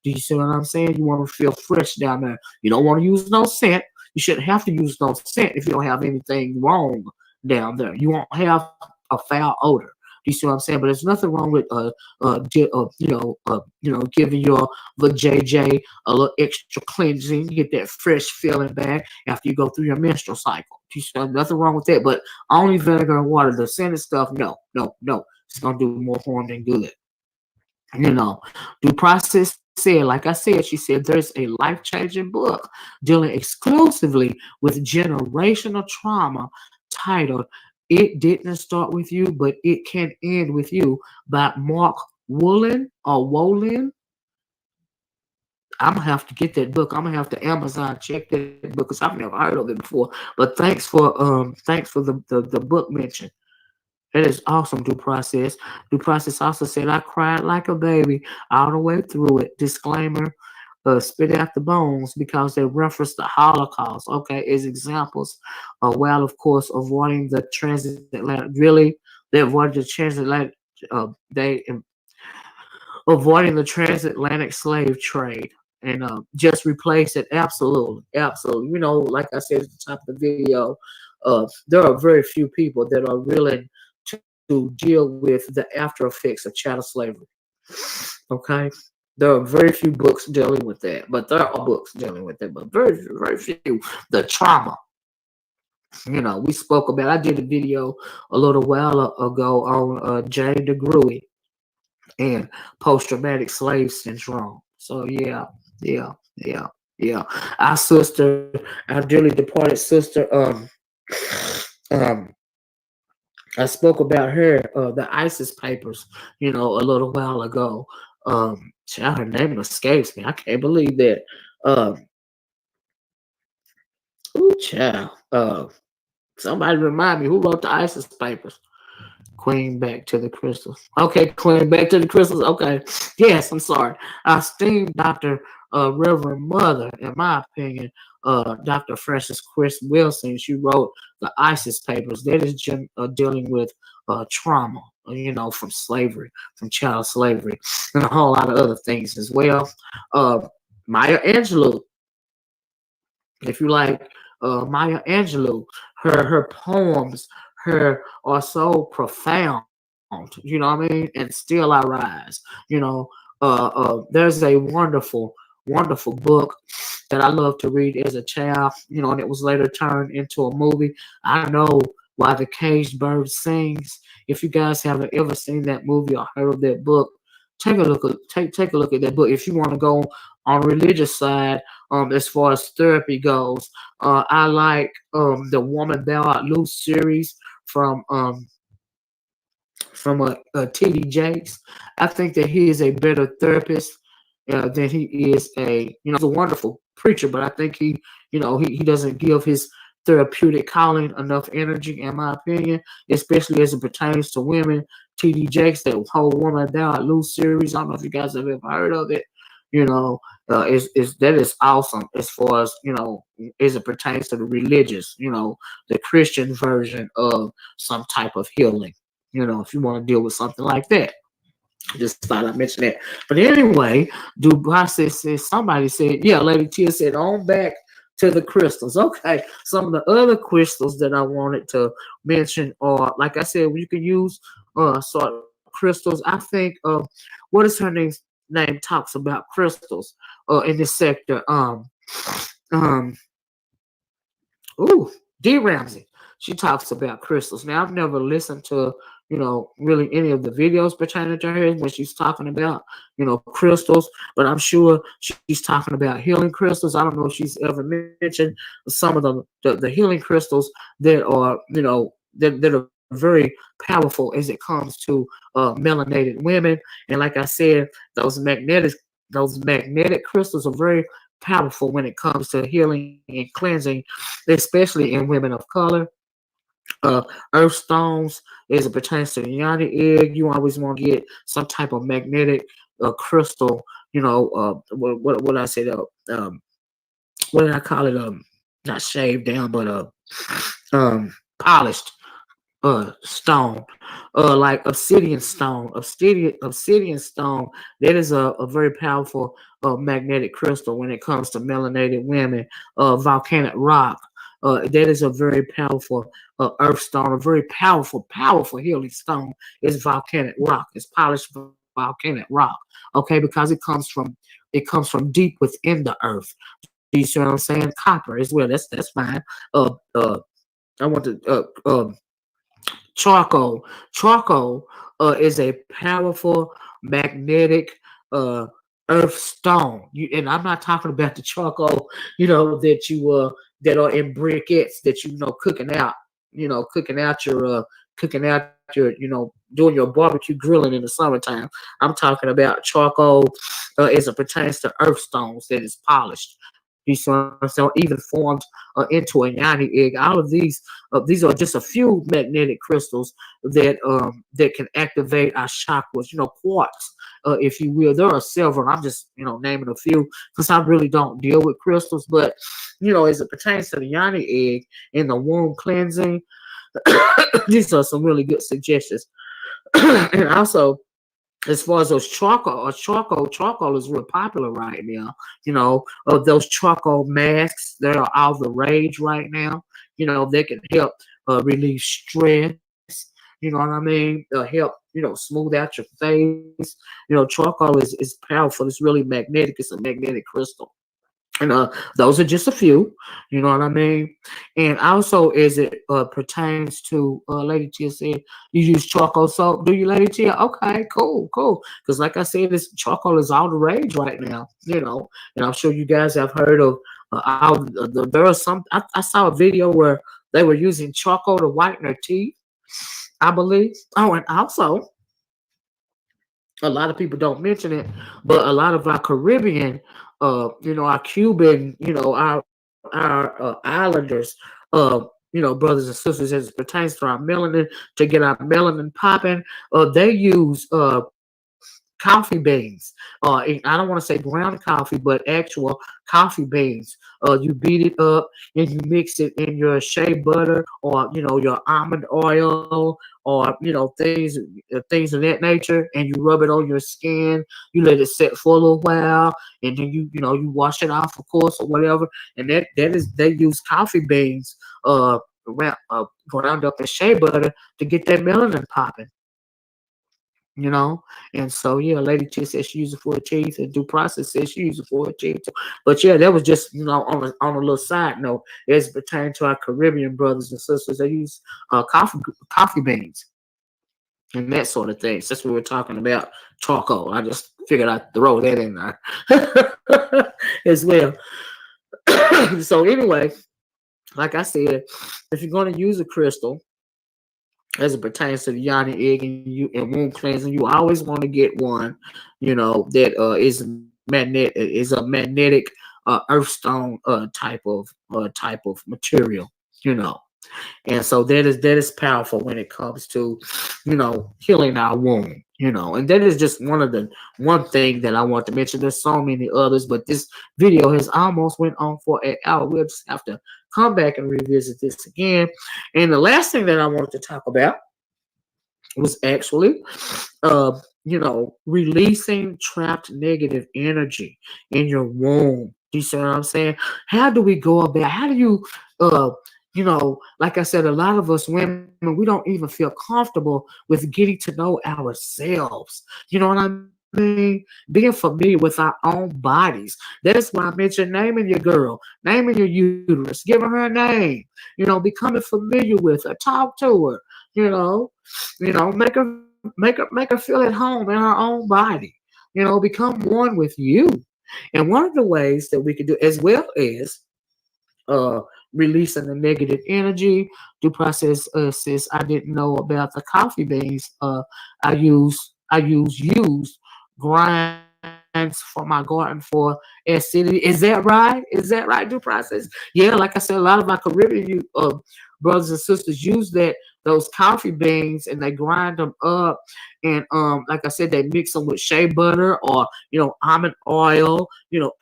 Do you see what I'm saying? You want to feel fresh down there. You don't want to use no scent. You shouldn't have to use no scent if you don't have anything wrong down there. You won't have a foul odor. Do you see what I'm saying? But there's nothing wrong with giving your vajayjay a little extra cleansing. You get that fresh feeling back after you go through your menstrual cycle. You see, nothing wrong with that. But only vinegar and water, the scented stuff, no, no, no. It's gonna do more harm than good. you know due process said, like I said, she said there's a life-changing book dealing exclusively with generational trauma titled "It Didn't Start with You, but It Can End with You" by Mark Wolin. I'm gonna have to get that book. I'm gonna have to Amazon check that book because I've never heard of it before. But thanks for the book mention. It is awesome, due process. Due process also said, I cried like a baby all the way through it. Disclaimer, spit out the bones because they reference the Holocaust, okay, as examples. While, of course, avoiding the transatlantic, really, they avoided the transatlantic, they avoiding the transatlantic slave trade and just replace it. Absolutely, absolutely. Like I said at the top of the video, there are very few people that are willing to deal with the after effects of chattel slavery. Okay, there are very few books dealing with that, but there are books dealing with it, but very, very few. The trauma. We spoke about. I did a video a little while ago on Jane DeGruy and post-traumatic slave syndrome. So yeah, yeah, yeah, yeah. Our sister, our dearly departed sister, um, I spoke about her, the ISIS papers, a little while ago. Child, her name escapes me. I can't believe that. Um, ooh, child. Somebody remind me who wrote the ISIS papers. Queen back to the crystals. Okay, Queen back to the crystals. Okay. Yes, I'm sorry. I esteemed Dr. Reverend Mother, in my opinion, Dr. Frances Chris Wilson. She wrote the ISIS papers. That is dealing with trauma, from slavery, from child slavery, and a whole lot of other things as well. Uh, Maya Angelou, if you like Maya Angelou, her poems, her are so profound. You know what I mean? And still I rise. There's a wonderful, wonderful book that I loved to read as a child. And it was later turned into a movie. I know why the caged bird sings. If you guys haven't ever seen that movie or heard of that book, take a look at that book. If you want to go on religious side, as far as therapy goes, I like the Woman Thou Art Loose series from T.D. Jakes. I think that he is a better therapist than he is he's a wonderful preacher, but I think he doesn't give his therapeutic calling enough energy, in my opinion, especially as it pertains to women. T.D. Jakes, that whole Woman Thou Art Loose series, I don't know if you guys have ever heard of it. That is awesome as far as as it pertains to the religious, the Christian version of some type of healing. If you want to deal with something like that. Just thought I'd mention that. But anyway, due process says, somebody said, yeah, Lady Tia said, on back to the crystals. Okay. Some of the other crystals that I wanted to mention are, like I said, you can use sort of crystals. I think what is her name talks about crystals in this sector. Um Ooh, D. Ramsey. She talks about crystals. Now, I've never listened to really any of the videos pertaining to her when she's talking about, crystals, but I'm sure she's talking about healing crystals. I don't know if she's ever mentioned some of the healing crystals that are, that are very powerful as it comes to melanated women. And like I said, those magnetic crystals are very powerful when it comes to healing and cleansing, especially in women of color. uh, Earth stones, as it pertains to the yoni egg, you always want to get some type of magnetic crystal. What I said, what did I call it? Not shaved down, but polished stone, like obsidian stone. That is a very powerful magnetic crystal when it comes to melanated women. Volcanic rock, that is a very powerful earth stone, a very powerful healing stone. Is volcanic rock. It's polished volcanic rock. Okay, because it comes from deep within the earth. Do you see what I'm saying? Copper as well. That's fine. I want to charcoal. Charcoal is a powerful magnetic uh, earth stone. And I'm not talking about the charcoal, that are in briquettes that cooking out your, doing your barbecue grilling in the summertime. I'm talking about charcoal as it pertains to earth stones that is polished. So even formed into a yoni egg. All of these are just a few magnetic crystals that can activate our chakras. Quartz, if you will. There are several. I'm just naming a few because I really don't deal with crystals. But as it pertains to the yoni egg and the womb cleansing, these are some really good suggestions. And also, as far as those charcoal is real popular right now. Those charcoal masks, they are all the rage right now. They can help relieve stress. You know what I mean? Help smooth out your face. Charcoal is powerful. It's really magnetic. It's a magnetic crystal. And those are just a few, you know what I mean? And also, as it pertains to Lady Tia said, you use charcoal soap. Do you, Lady Tia? Okay, cool, cool. Because like I said, this charcoal is all the rage right now, And I'm sure you guys have heard of there are some. I saw a video where they were using charcoal to whiten their teeth, I believe. Oh, and also, a lot of people don't mention it, but a lot of our Caribbean, our Cuban, our islanders, brothers and sisters, as it pertains to our melanin, to get our melanin popping, they use coffee beans. I don't want to say ground coffee, but actual coffee beans. You beat it up and you mix it in your shea butter or your almond oil or things of that nature, and you rub it on your skin. You let it set for a little while, and then you wash it off, of course, or whatever. And they use coffee beans ground up in shea butter to get that melanin popping you know. And so yeah, Lady T said she used it for her teeth, and Due Process said she used it for her teeth. But yeah, that was just on a little side note as it pertains to our Caribbean brothers and sisters. They use coffee beans and that sort of thing. Since we were talking about charcoal, I just figured I'd throw that in there as well. So anyway, like I said, if you're going to use a crystal as it pertains to the yoni egg and womb cleansing, you always want to get one, that is a magnetic earth stone type of material, you know. And so that is powerful when it comes to, healing our womb, and that is just one thing that I want to mention. There's so many others, but this video has almost went on for an hour. We'll just have to come back and revisit this again. And the last thing that I wanted to talk about was actually releasing trapped negative energy in your womb. Do you see what I'm saying? How do we go about, how do you like I said, a lot of us women, we don't even feel comfortable with getting to know ourselves. You know what I mean? Being familiar with our own bodies. That is why I mentioned naming your girl, naming your uterus, giving her a name, becoming familiar with her, talk to her. you know, make her feel at home in her own body. Become one with you. And one of the ways that we can do, as well as uh, releasing the negative energy, due process, sis. I didn't know about the coffee beans. I use used grinds for my garden for acidity. Is that right? Is that right? Due process. Yeah, like I said, a lot of my Caribbean brothers and sisters use those coffee beans and they grind them up, and like I said, they mix them with shea butter or almond oil,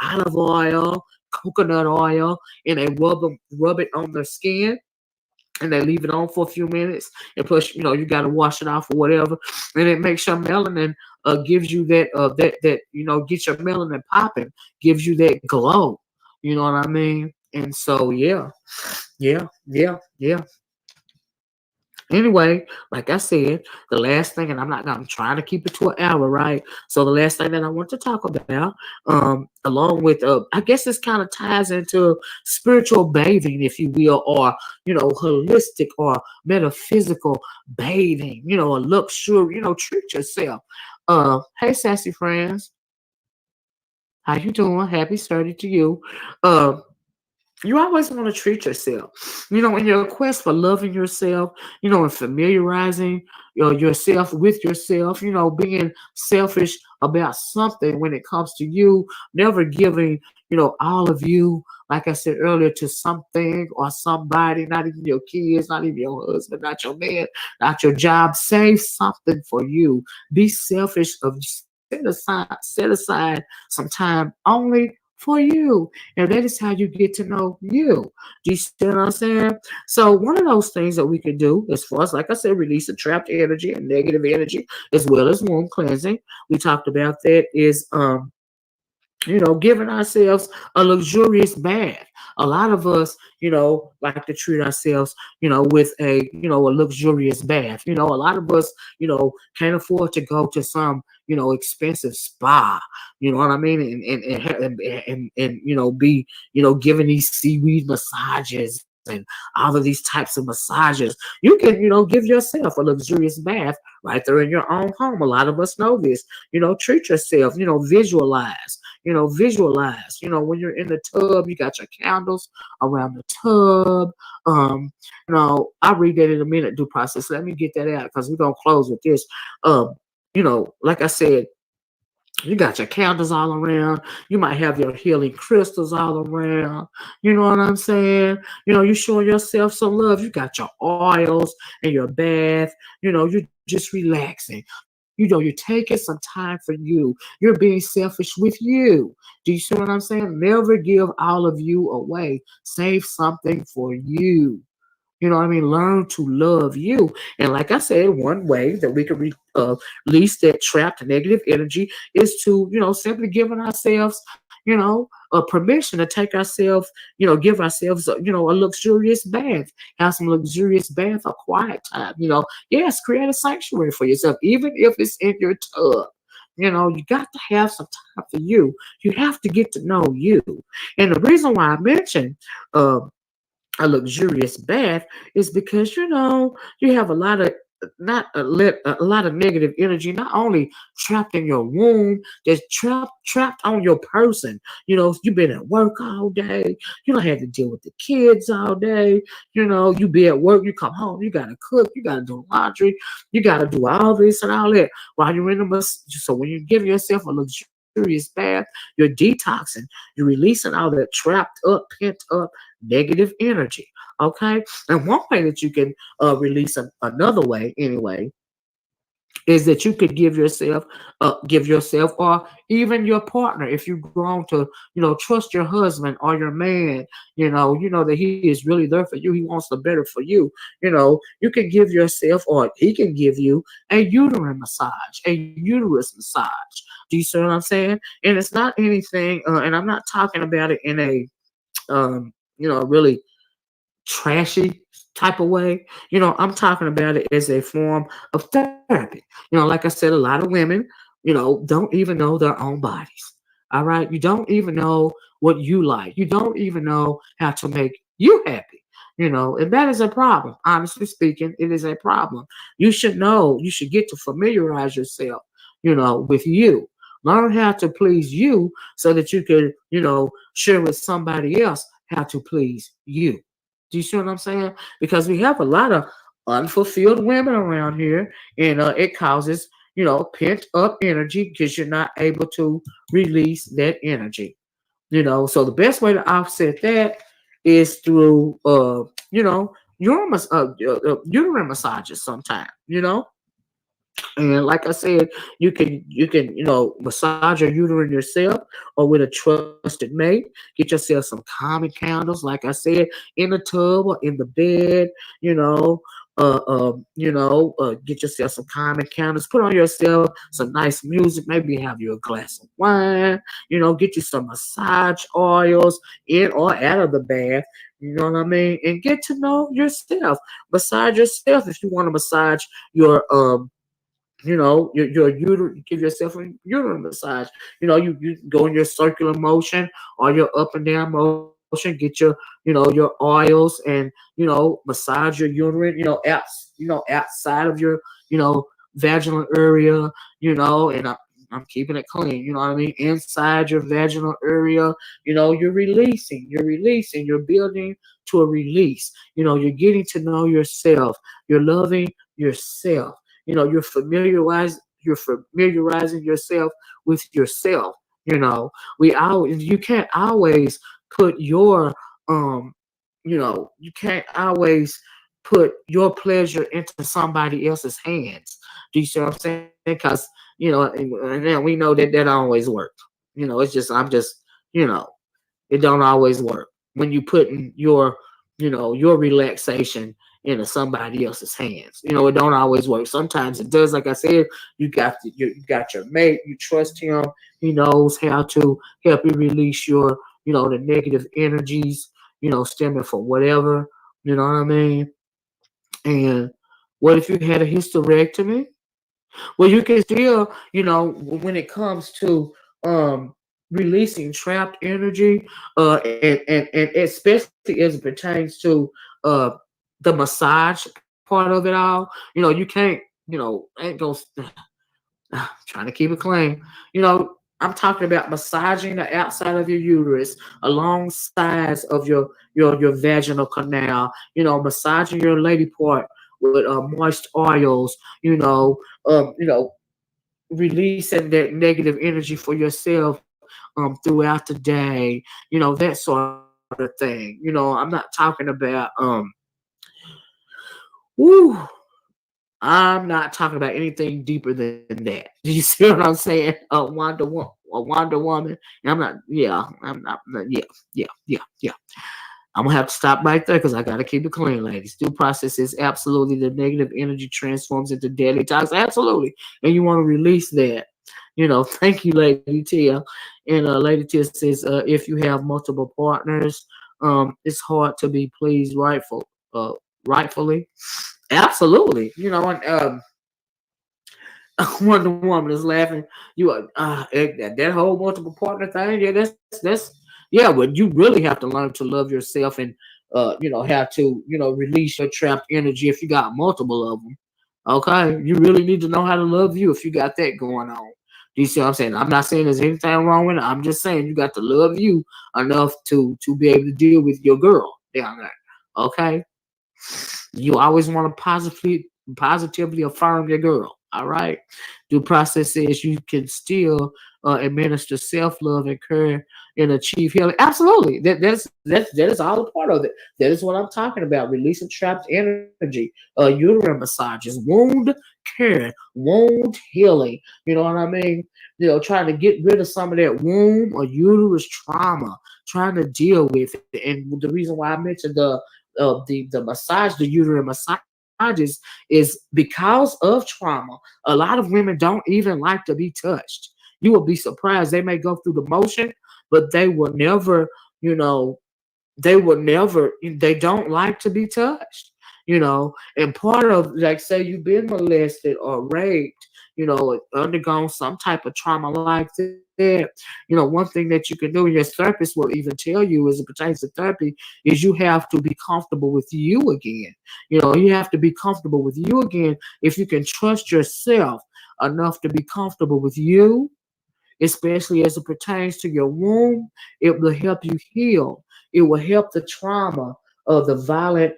olive oil, coconut oil, and they rub it on their skin, and they leave it on for a few minutes. And plus, you got to wash it off or whatever, and it makes your melanin, gives you that get your melanin popping, gives you that glow. You know what I mean? And so yeah, yeah. Anyway, like I said, the last thing, and I'm trying to keep it to an hour, right? So the last thing that I want to talk about, along with, I guess this kind of ties into spiritual bathing, if you will, or holistic or metaphysical bathing, a luxury, treat yourself. Hey, sassy friends, how you doing? Happy Saturday to you. Uh, you always want to treat yourself, in your quest for loving yourself, and familiarizing yourself with yourself, being selfish about something when it comes to you, never giving, all of you, like I said earlier, to something or somebody, not even your kids, not even your husband, not your man, not your job. Save something for you. Be selfish of set aside some time only for you. And that is how you get to know you. Do you see what I'm saying? So one of those things that we can do, as far as, like I said, release the trapped energy and negative energy, as well as womb cleansing. We talked about that is giving ourselves a luxurious bath. A lot of us, like to treat ourselves, with a luxurious bath. A lot of us, can't afford to go to some, expensive spa. You know what I mean? And be, giving these seaweed massages and all of these types of massages. You can, give yourself a luxurious bath right there in your own home. A lot of us know this. Treat yourself, visualize, when you're in the tub, you got your candles around the tub. I'll read that in a minute, due process. Let me get that out because we're going to close with this. Like I said, you got your candles all around. You might have your healing crystals all around. You know what I'm saying? You showing yourself some love. You got your oils and your bath. You're just relaxing. You're taking some time for you. You're being selfish with you. Do you see what I'm saying? Never give all of you away. Save something for you. You know what I mean? Learn to love you. And like I said, one way that we can release that trapped negative energy is to, simply giving ourselves, permission to take ourselves, give ourselves, a luxurious bath, have some luxurious bath or quiet time. Yes, create a sanctuary for yourself, even if it's in your tub. You got to have some time for you. You have to get to know you. And the reason why I mentioned, a luxurious bath is because you have a lot of not a lot of negative energy, not only trapped in your womb, just trapped on your person. You've been at work all day. You don't have to deal with the kids all day. You be at work, you come home, you gotta cook, you gotta do laundry, you gotta do all this and all that while you're in the. So when you give yourself a luxurious bath, you're detoxing, you're releasing all that trapped up, pent up negative energy. Okay. And one way that you can release another way, anyway, is that you could give yourself, or even your partner, if you've grown to, trust your husband or your man, that he is really there for you. He wants the better for you. You can give yourself, or he can give you a uterine massage, a uterus massage. Do you see what I'm saying? And it's not anything, and I'm not talking about it in a, really trashy type of way. I'm talking about it as a form of therapy. Like I said, a lot of women, don't even know their own bodies. All right. You don't even know what you like. You don't even know how to make you happy. And that is a problem. Honestly speaking, it is a problem. You should know, you should get to familiarize yourself, with you. Learn how to please you so that you can, share with somebody else how to please you. Do you see what I'm saying? Because we have a lot of unfulfilled women around here, and it causes, pent up energy because you're not able to release that energy. So the best way to offset that is through, uterine massages sometimes, and like I said, you can massage your uterine yourself or with a trusted mate. Get yourself some calming candles, like I said, in the tub or in the bed. You know, get yourself some calming candles. Put on yourself some nice music. Maybe have you a glass of wine. Get you some massage oils in or out of the bath. You know what I mean? And get to know yourself. Massage yourself if you want to massage your your uterine, give yourself a uterine massage. You go in your circular motion or your up and down motion, get your oils and massage your uterine, outside of your, vaginal area, and I'm keeping it clean, you know what I mean? Inside your vaginal area, you're building to a release. You're getting to know yourself, you're loving yourself. You're familiarizing yourself with yourself. You can't always put your you can't always put your pleasure into somebody else's hands. Do you see what I'm saying? Because and then we know that always works. It's just I'm just you know it don't always work when you putting your relaxation into somebody else's hands. It don't always work. Sometimes it does. Like I said, you got your mate. You trust him. He knows how to help you release your the negative energies stemming from whatever. You know what I mean? And what if you had a hysterectomy? Well, you can still, when it comes to um releasing trapped energy, and especially as it pertains to uh the massage part of it all, you can't, ain't gonna trying to keep it clean. I'm talking about massaging the outside of your uterus along sides of your vaginal canal. Massaging your lady part with moist oils. Releasing that negative energy for yourself throughout the day. That sort of thing. I'm not talking about woo. I'm not talking about anything deeper than that. Do you see what I'm saying? A Wonder Woman. And I'm not. Yeah, I'm not. Yeah, yeah. I'm gonna have to stop right there because I gotta keep it clean, ladies. Due process is absolutely the negative energy transforms into deadly toxins. Absolutely, and you want to release that. Thank you, Lady Tia. And Lady Tia says, if you have multiple partners, it's hard to be pleased rightfully. Absolutely, and Wonder Woman is laughing. That whole multiple partner thing. Yeah, that's yeah. But you really have to learn to love yourself and how to release your trapped energy if you got multiple of them. Okay, you really need to know how to love you if you got that going on. Do you see what I'm saying? I'm not saying there's anything wrong with it. I'm just saying you got to love you enough to be able to deal with your girl down there. Okay, you always want to positively affirm your girl. All right. Due process says you can still administer self love and care and achieve healing. Absolutely. That is all a part of it. That is what I'm talking about. Releasing trapped energy, uterine massages, wound care, wound healing. You know what I mean? Trying to get rid of some of that womb or uterus trauma, trying to deal with it. And the reason why I mentioned the uterine massages is because of trauma. A lot of women don't even like to be touched. You will be surprised. They may go through the motion, but you know, they don't like to be touched. And part of, like, say you've been molested or raped, undergone some type of trauma like that, one thing that you can do, and your therapist will even tell you as it pertains to therapy, is you have to be comfortable with you again. You have to be comfortable with you again. If you can trust yourself enough to be comfortable with you, especially as it pertains to your womb, it will help you heal. It will help the trauma of the violent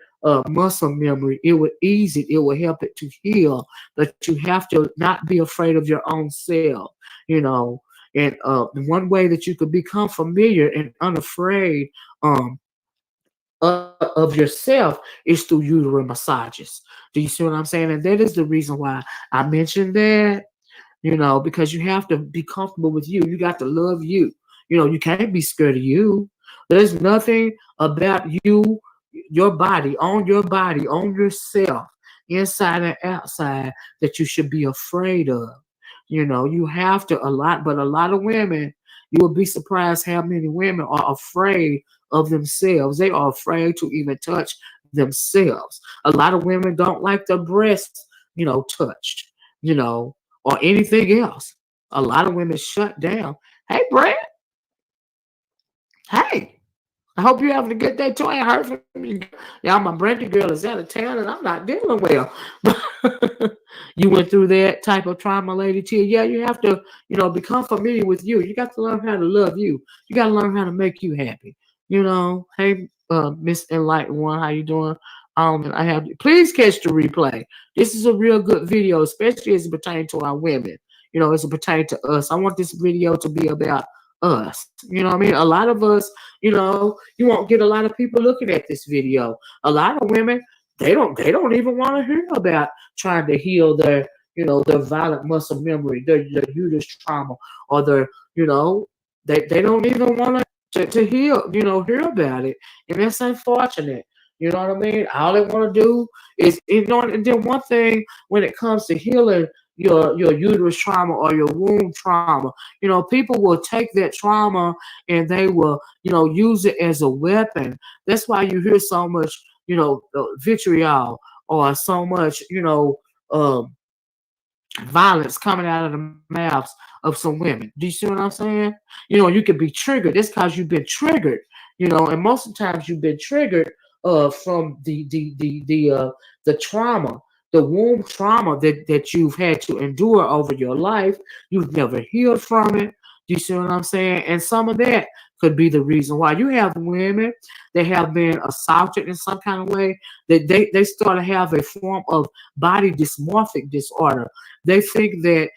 muscle memory. It will ease it. It will help it to heal. But you have to not be afraid of your own self, you know. And one way that you could become familiar and unafraid um, of yourself is through uterine massages. Do you see what I'm saying? And that is the reason why I mentioned that, because you have to be comfortable with you. You got to love you. You can't be scared of you. There's nothing about you, your body, on yourself, inside and outside, that you should be afraid of. You have to but a lot of women, you will be surprised how many women are afraid of themselves. They are afraid to even touch themselves. A lot of women don't like their breasts, touched, or anything else. A lot of women shut down. Hey, Brett. Hey. I hope you're having a good day too. I ain't heard from you. Y'all, my Brandy girl is out of town and I'm not dealing well. You went through that type of trauma, Lady T. Yeah, you have to, become familiar with you. You got to learn how to love you. You got to learn how to make you happy. Hey, Miss Enlightened One, how you doing? And I have please catch the replay. This is a real good video, especially as it pertains to our women. As it pertains to us. I want this video to be about us. You know what I mean? A lot of us, you won't get a lot of people looking at this video. A lot of women, they don't even want to hear about trying to heal their violent muscle memory, their uterus trauma, or they don't even want to heal, hear about it. And that's unfortunate. You know what I mean? All they want to do is, and then one thing when it comes to healing your uterus trauma or your womb trauma, people will take that trauma and they will, use it as a weapon. That's why you hear so much, vitriol, or so much, um, violence coming out of the mouths of some women. Do you see what I'm saying? You could be triggered. That's because you've been triggered, and most of the times you've been triggered from the trauma, the womb trauma that you've had to endure over your life. You've never healed from it. Do you see what I'm saying? And some of that could be the reason why you have women that have been assaulted in some kind of way, that they start to have a form of body dysmorphic disorder. They think that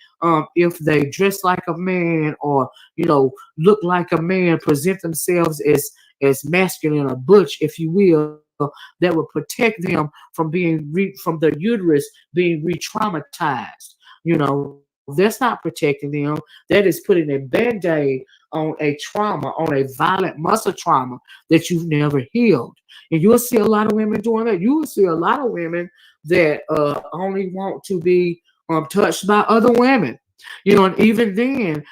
if they dress like a man, or look like a man, present themselves as masculine or butch, if you will, that would protect them from from their uterus being re-traumatized. That's not protecting them. That is putting a band-aid on a trauma, on a violent muscle trauma that you've never healed. And you'll see a lot of women doing that. You will see a lot of women that only want to be touched by other women. And even then,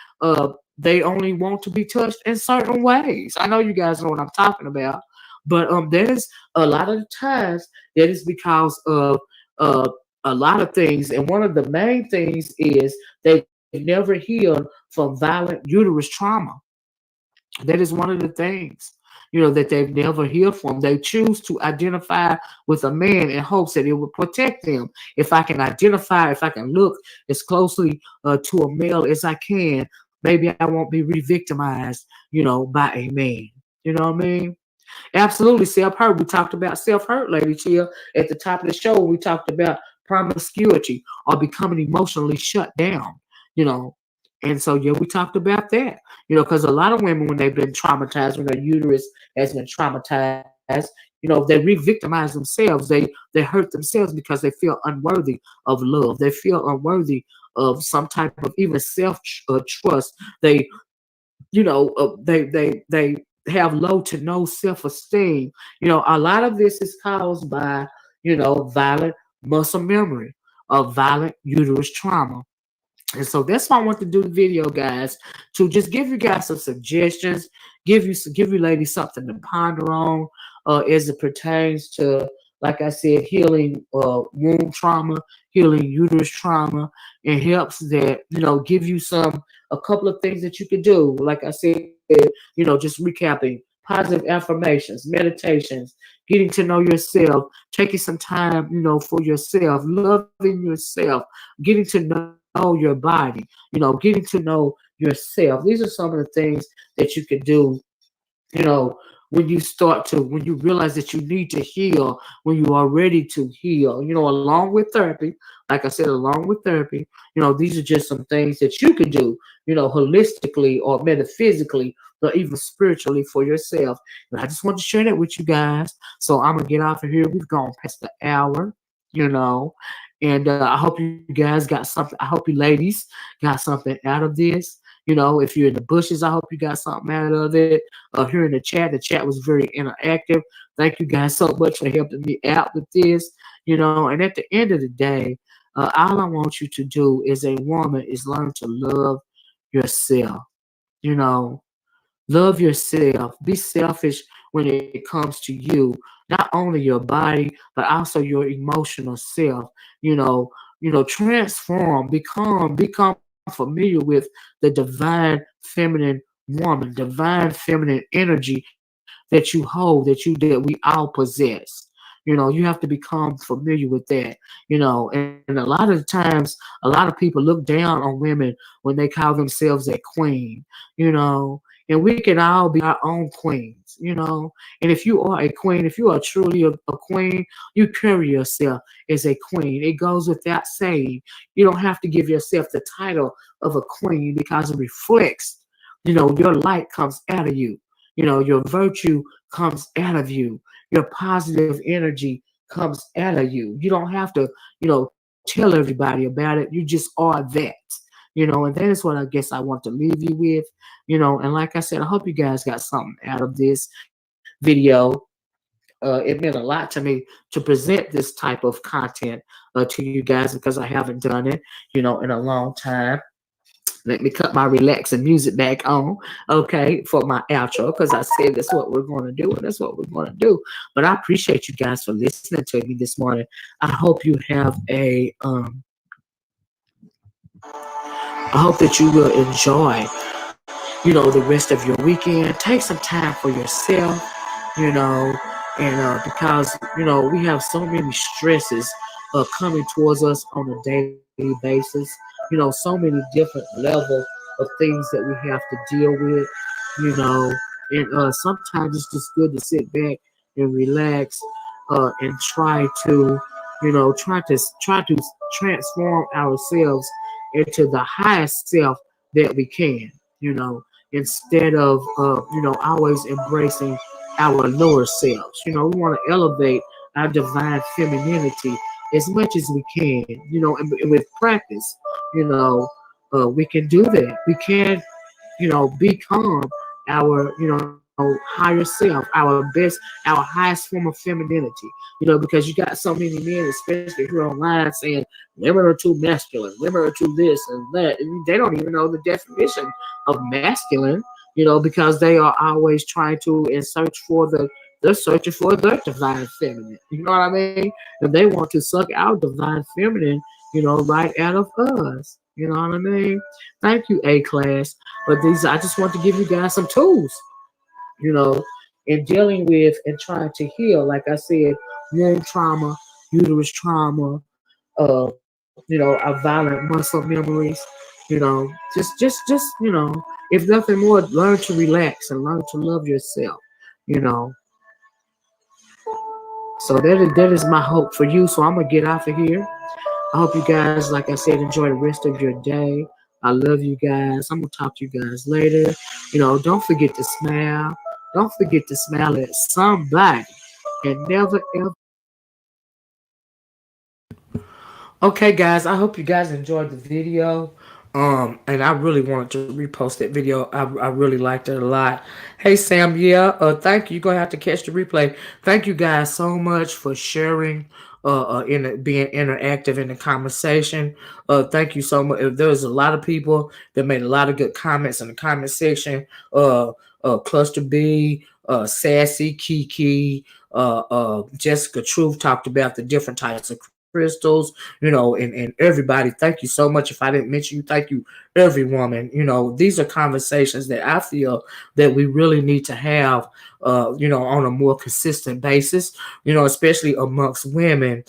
they only want to be touched in certain ways. I know you guys know what I'm talking about. But that is a lot of the times, that is because of a lot of things. And one of the main things is they've never healed from violent uterus trauma. That is one of the things, that they've never healed from. They choose to identify with a man in hopes that it will protect them. If I can identify, if I can look as closely to a male as I can, maybe I won't be re-victimized, by a man. You know what I mean? Absolutely, self-hurt. We talked about self-hurt, Lady Chia, at the top of the show. We talked about promiscuity or becoming emotionally shut down, you know. And so, yeah, we talked about that, because a lot of women, when they've been traumatized, when their uterus has been traumatized, they re-victimize themselves. They hurt themselves because they feel unworthy of love. They feel unworthy of some type of even self-trust. They they have low to no self-esteem. A lot of this is caused by violent muscle memory or violent uterus trauma. And so that's why I want to do the video, guys, to just give you guys some suggestions, give you ladies something to ponder on as it pertains to like I said, healing womb trauma, healing uterus trauma, and helps that, give you a couple of things that you could do. Like I said, just recapping, positive affirmations, meditations, getting to know yourself, taking some time, for yourself, loving yourself, getting to know your body, getting to know yourself. These are some of the things that you can do, you know, when you realize that you need to heal, when you are ready to heal, along with therapy. Like I said, along with therapy, these are just some things that you can do, holistically or metaphysically, or even spiritually for yourself. And I just want to share that with you guys. So I'm gonna get off of here. We've gone past the hour, you know, and I hope you guys got something. I hope you ladies got something out of this. If you're in the bushes, I hope you got something out of it. Here in the chat. The chat was very interactive. Thank you guys so much for helping me out with this. And at the end of the day, all I want you to do as a woman is learn to love yourself. You know, love yourself. Be selfish when it comes to you, not only your body, but also your emotional self. You know, transform, become familiar with the divine feminine woman, divine feminine energy that you hold, that we all possess. You have to become familiar with that. And a lot of times, a lot of people look down on women when they call themselves a queen. And we can all be our own queens. And if you are a queen, if you are truly a queen, you carry yourself as a queen. It goes without saying. You don't have to give yourself the title of a queen because it reflects, your light comes out of you. Your virtue comes out of you. Your positive energy comes out of you. You don't have to, tell everybody about it. You just are that. And that is what I guess I want to leave you with. And like I said, I hope you guys got something out of this video. It meant a lot to me to present this type of content to you guys because I haven't done it, in a long time. Let me cut my relaxing music back on, okay, for my outro because I said that's what we're going to do and that's what we're going to do. But I appreciate you guys for listening to me this morning. I hope you have I hope that you will enjoy, the rest of your weekend. Take some time for yourself, you know, and because we have so many stresses coming towards us on a daily basis. So many different level of things that we have to deal with, you know, and sometimes it's just good to sit back and relax and try to transform ourselves into the highest self that we can, instead of always embracing our lower selves. We want to elevate our divine femininity as much as we can, and with practice, we can do that. We can, become our, higher self, our best, our highest form of femininity, because you got so many men, especially here online, saying women are too masculine, women are too this and that. And they don't even know the definition of masculine, because they are always trying to and search for they're searching for their divine feminine. You know what I mean? And they want to suck our divine feminine, right out of us. You know what I mean? Thank you, A class. But I just want to give you guys some tools, you know, in dealing with and trying to heal. Like I said, womb trauma, uterus trauma, our violent muscle memories, just, if nothing more, learn to relax and learn to love yourself, you know. So that is my hope for you. So I'm gonna get off of here. I hope you guys, like I said, enjoy the rest of your day. I love you guys. I'm gonna talk to you guys later. Don't forget to smile. Don't forget to smile at somebody and never ever. Okay, guys, I hope you guys enjoyed the video. And I really wanted to repost that video. I really liked it a lot. Hey, Sam, yeah, thank you. You're gonna have to catch the replay. Thank you guys so much for sharing, being interactive in the conversation. Thank you so much. There was a lot of people that made a lot of good comments in the comment section. Cluster B, Sassy, Kiki, Jessica Truth talked about the different types of crystals, and everybody, thank you so much. If I didn't mention you, thank you, every woman. These are conversations that I feel that we really need to have, on a more consistent basis, especially amongst women,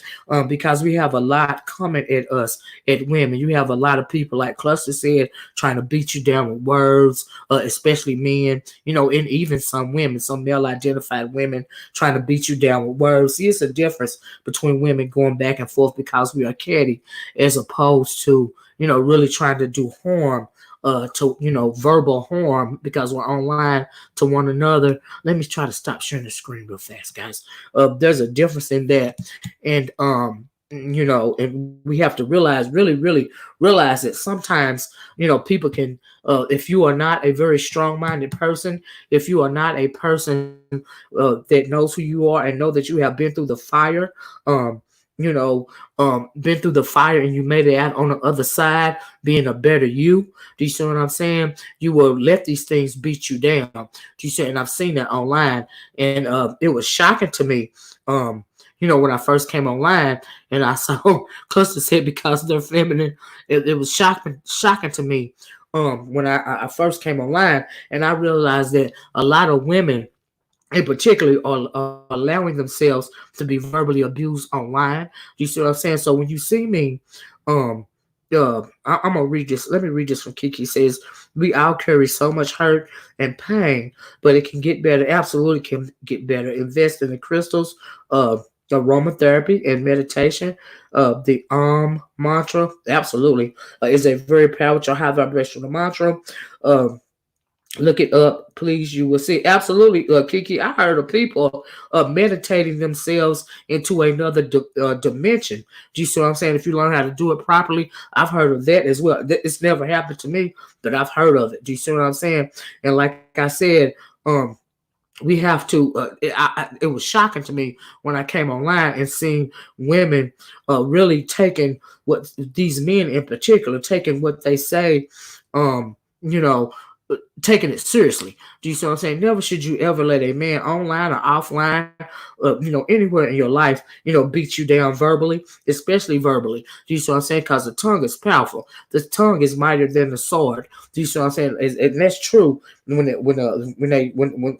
because we have a lot coming at us at women. You have a lot of people, like Cluster said, trying to beat you down with words, especially men, and even some women, some male identified women trying to beat you down with words. See, it's a difference between women going back and forth because we are catty, as opposed to, really trying to do harm, to, verbal harm, because we're online to one another. Let me try to stop sharing the screen real fast, guys. There's a difference in that. And, and we have to realize, really realize that sometimes, people can, if you are not a very strong-minded person, if you are not a person that knows who you are and know that you have been through the fire, um, you know, been through the fire and you made it out on the other side, being a better you. Do you see what I'm saying? You will let these things beat you down. Do you see? And I've seen that online, and it was shocking to me. When I first came online and I saw clusters said because they're feminine, it was shocking to me. When I first came online and I realized that a lot of women in particular are allowing themselves to be verbally abused online. You see what I'm saying? So when you see me, um, I'm gonna read this. Let me read this from Kiki. It says, "We all carry so much hurt and pain, but it can get better. Absolutely can get better. Invest in the crystals, aromatherapy, and meditation. The mantra, absolutely, is a very powerful high vibrational mantra. Um, Look it up, please. You will see. Absolutely, Kiki. I heard of people meditating themselves into another dimension. Do you see what I'm saying? If you learn how to do it properly, I've heard of that as well. It's never happened to me, but I've heard of it. Do you see what I'm saying? And like I said, we have to. It was shocking to me when I came online and seeing women really taking what these men in particular taking what they say. You know, taking it seriously. Do you see what I'm saying? Never should you ever let a man online or offline, anywhere in your life, beat you down verbally, especially verbally. Do you see what I'm saying? Because the tongue is powerful. The tongue is mightier than the sword. Do you see what I'm saying? And that's true. When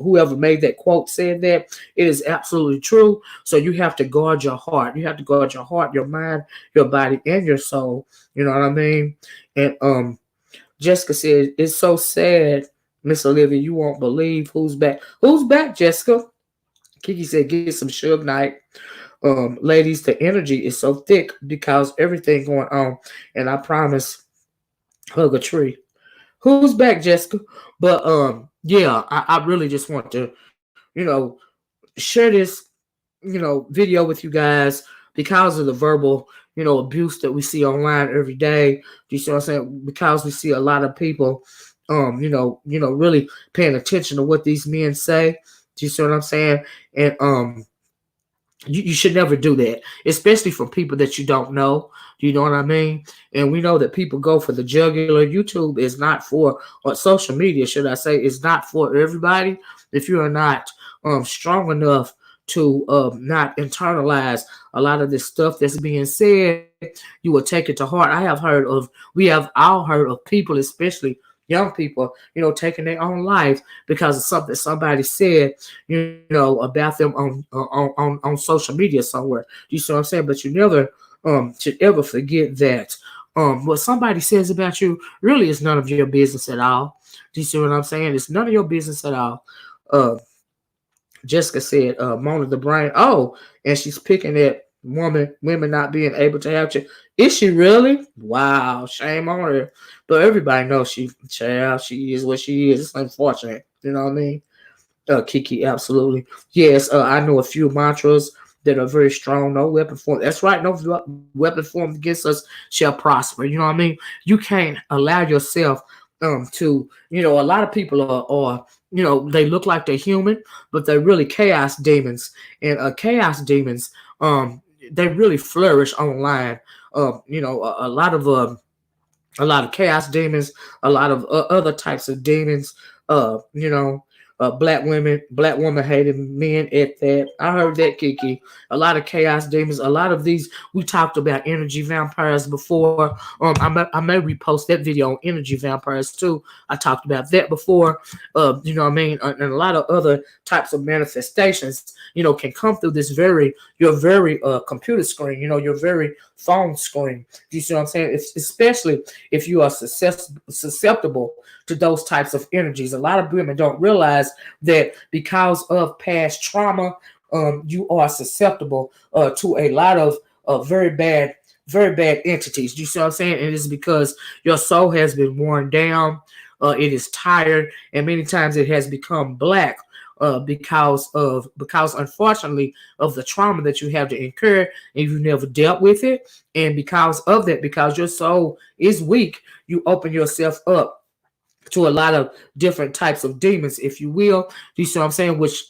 whoever made that quote said that, it is absolutely true. So you have to guard your heart. You have to guard your heart, your mind, your body, and your soul. You know what I mean? And Jessica said, "It's so sad, Miss Olivia. You won't believe who's back. Who's back, Jessica?" Kiki said, "Get some Suge Knight. Ladies, the energy is so thick because everything going on. And I promise, hug a tree." Who's back, Jessica? But yeah, I really just want to, share this, video with you guys because of the verbal, abuse that we see online every day. Do you see what I'm saying? Because we see a lot of people, really paying attention to what these men say. Do you see what I'm saying? And you should never do that, especially for people that you don't know. Do you know what I mean? And we know that people go for the jugular. YouTube is not for, or social media, should I say, is not for everybody. If you are not strong enough to not internalize a lot of this stuff that's being said, you will take it to heart. We have all heard of people, especially young people, taking their own life because of something somebody said, about them on social media somewhere. You see what I'm saying? But you never should ever forget that what somebody says about you really is none of your business at all. Do you see what I'm saying? It's none of your business at all. Uh, Jessica said, Mona the brain. Oh, and she's picking at women not being able to have children. Is she really? Wow, shame on her. But everybody knows she is what she is. It's unfortunate. You know what I mean? Kiki, absolutely. Yes, I know a few mantras that are very strong. No weapon form. That's right. No weapon formed against us shall prosper. You know what I mean? You can't allow yourself to, a lot of people are they look like they're human, but they're really chaos demons. And chaos demons, they really flourish online. A lot of chaos demons, a lot of other types of demons. black woman hated men at that. I heard that, Kiki. A lot of chaos demons, a lot of these. We talked about energy vampires before. I may repost that video on energy vampires too. I talked about that before. You know what I mean? And a lot of other types of manifestations, can come through your very computer screen, your very phone screen. Do you see what I'm saying? Especially if you are susceptible to those types of energies. A lot of women don't realize that because of past trauma, you are susceptible to a lot of very bad entities. Do you see what I'm saying? And it's because your soul has been worn down. It is tired, and many times it has become black because unfortunately of the trauma that you have to incur, and you've never dealt with it. And because of that, because your soul is weak, you open yourself up to a lot of different types of demons, if you will. You see what I'm saying? Which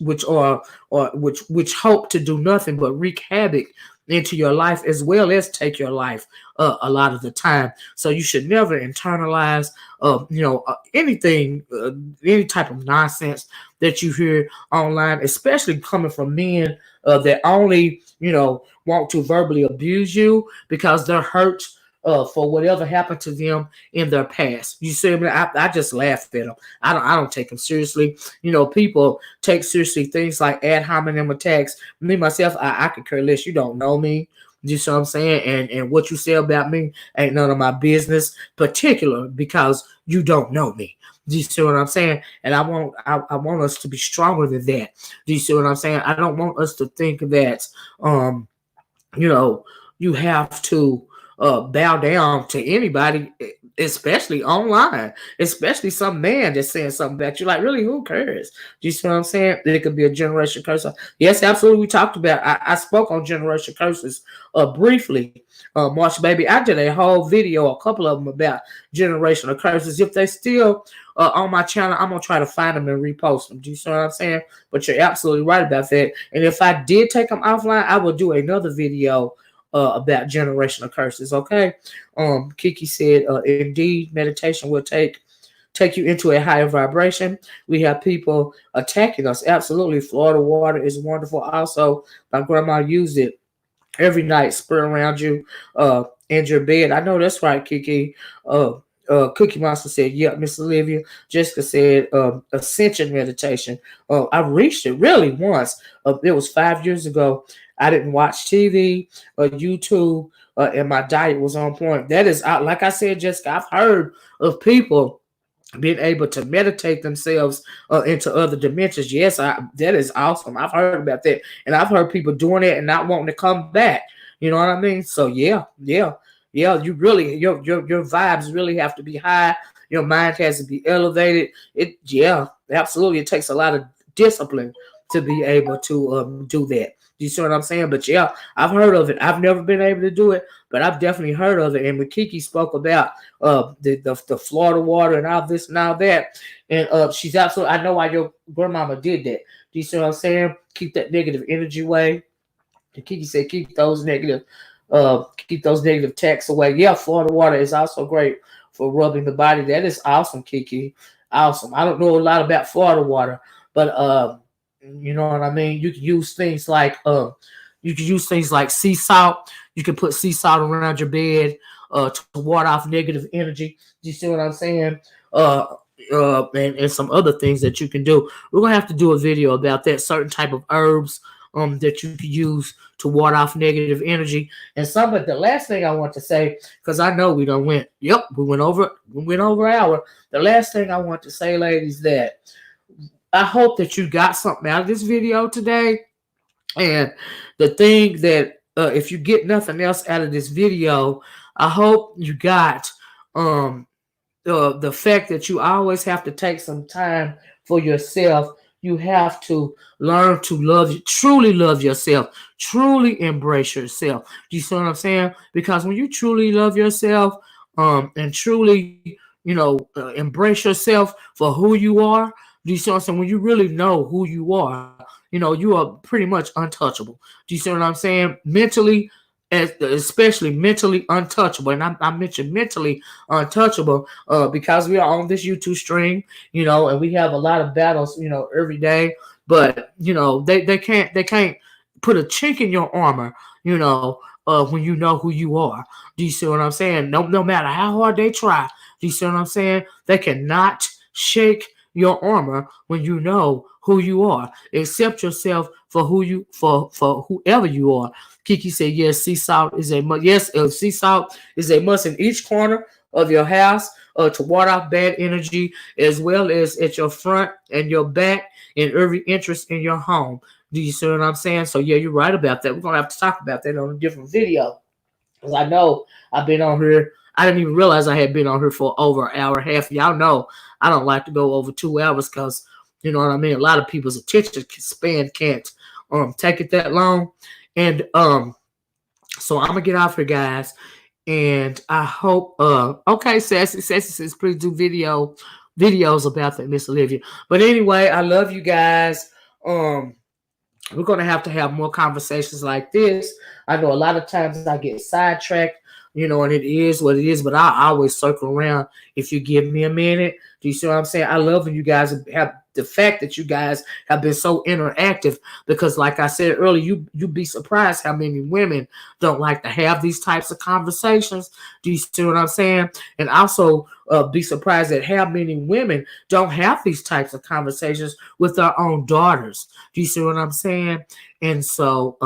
hope to do nothing but wreak havoc into your life, as well as take your life a lot of the time. So you should never internalize anything, any type of nonsense that you hear online, especially coming from men that only want to verbally abuse you because they're hurt for whatever happened to them in their past. You see me? I just laugh at them. I don't take them seriously. People take seriously things like ad hominem attacks. Me myself, I could care less. You don't know me. You see what I'm saying? And what you say about me ain't none of my business, particular because you don't know me. Do you see what I'm saying? And I want us to be stronger than that. Do you see what I'm saying? I don't want us to think that you have to bow down to anybody, especially online, especially some man that's saying something about you. Like, really, who cares? Do you see what I'm saying? It could be a generation curse. Yes, absolutely. We talked about. I spoke on generation curses briefly. March, baby, I did a whole video, a couple of them about generational curses. If they still on my channel, I'm gonna try to find them and repost them. Do you see what I'm saying? But you're absolutely right about that. And if I did take them offline, I will do another video about generational curses. Okay. Kiki said, indeed, meditation will take you into a higher vibration. We have people attacking us. Absolutely. Florida water is wonderful. Also, my grandma used it every night, spray around you in your bed. I know that's right, Kiki. Cookie Monster said, "Yeah, Miss Olivia." Jessica said, "Ascension meditation." I reached it really once. It was 5 years ago. I didn't watch TV or YouTube, and my diet was on point. That is, like I said, Jessica. I've heard of people being able to meditate themselves into other dimensions. Yes, that is awesome. I've heard about that, and I've heard people doing it and not wanting to come back. You know what I mean? So yeah. You really your vibes really have to be high. Your mind has to be elevated. Absolutely. It takes a lot of discipline to be able to do that. You see what I'm saying? But yeah, I've heard of it. I've never been able to do it, but I've definitely heard of it. And Makiki spoke about the Florida water and all this and all that. And she's absolutely. I know why your grandmama did that. Do you see what I'm saying? Keep that negative energy away. And Kiki said, keep those negative texts away. Yeah, Florida water is also great for rubbing the body. That is awesome, Kiki. Awesome. I don't know a lot about Florida water, but you know what I mean. You can use things like sea salt. You can put sea salt around your bed to ward off negative energy. Do you see what I'm saying? And some other things that you can do. We're gonna have to do a video about that. Certain type of herbs that you can use to ward off negative energy. And the last thing I want to say, because I know we went over an hour. The last thing I want to say, ladies, that I hope that you got something out of this video today. And the thing that if you get nothing else out of this video, I hope you got the fact that you always have to take some time for yourself. You have to learn to truly love yourself, truly embrace yourself. Do you see what I'm saying? Because when you truly love yourself, and truly, embrace yourself for who you are, do you see what I'm saying? When you really know who you are, you are pretty much untouchable. Do you see what I'm saying? Mentally, especially mentally untouchable. And I mentioned mentally untouchable because we are on this YouTube stream, and we have a lot of battles, every day. But they can't put a chink in your armor, when you know who you are. Do you see what I'm saying? No matter how hard they try. Do you see what I'm saying? They cannot shake your armor when you know who you are. Accept yourself for for whoever you are. Kiki said, "Yes, sea salt is a must. Yes, sea salt is a must in each corner of your house to ward off bad energy, as well as at your front and your back and every interest in your home." Do you see what I'm saying? So yeah, you're right about that. We're gonna have to talk about that on a different video. Because I know I've been on here. I didn't even realize I had been on here for over an hour and a half. Y'all know I don't like to go over 2 hours because, you know what I mean? A lot of people's attention span can't take it that long. And so I'm gonna get off here, guys. And I hope okay, Sassy says please do videos about that, Miss Olivia. But anyway, I love you guys. We're going to have more conversations like this. I know a lot of times I get sidetracked, and it is what it is, but I always circle around if you give me a minute. Do you see what I'm saying? I love when you guys have the fact that you guys have been so interactive because, like I said earlier, you'd be surprised how many women don't like to have these types of conversations. Do you see what I'm saying? And also be surprised at how many women don't have these types of conversations with their own daughters. Do you see what I'm saying? And so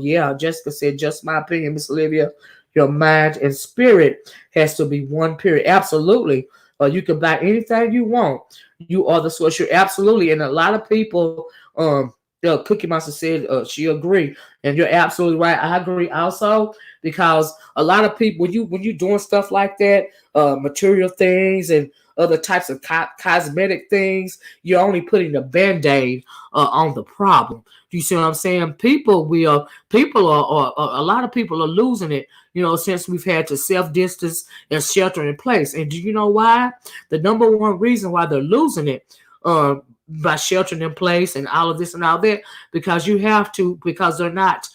yeah, Jessica said, just my opinion, Miss Olivia, your mind and spirit has to be one period. Absolutely. You can buy anything you want. You are the source. You're absolutely. And a lot of people, Cookie Monster said she agree. And you're absolutely right. I agree also because a lot of people, when you doing stuff like that, material things and other types of cosmetic things, you're only putting a band-aid on the problem. Do you see what I'm saying? People are a lot of people are losing it, since we've had to self-distance and shelter in place. And do you know why? The number one reason why they're losing it by sheltering in place and all of this and all that, because they're not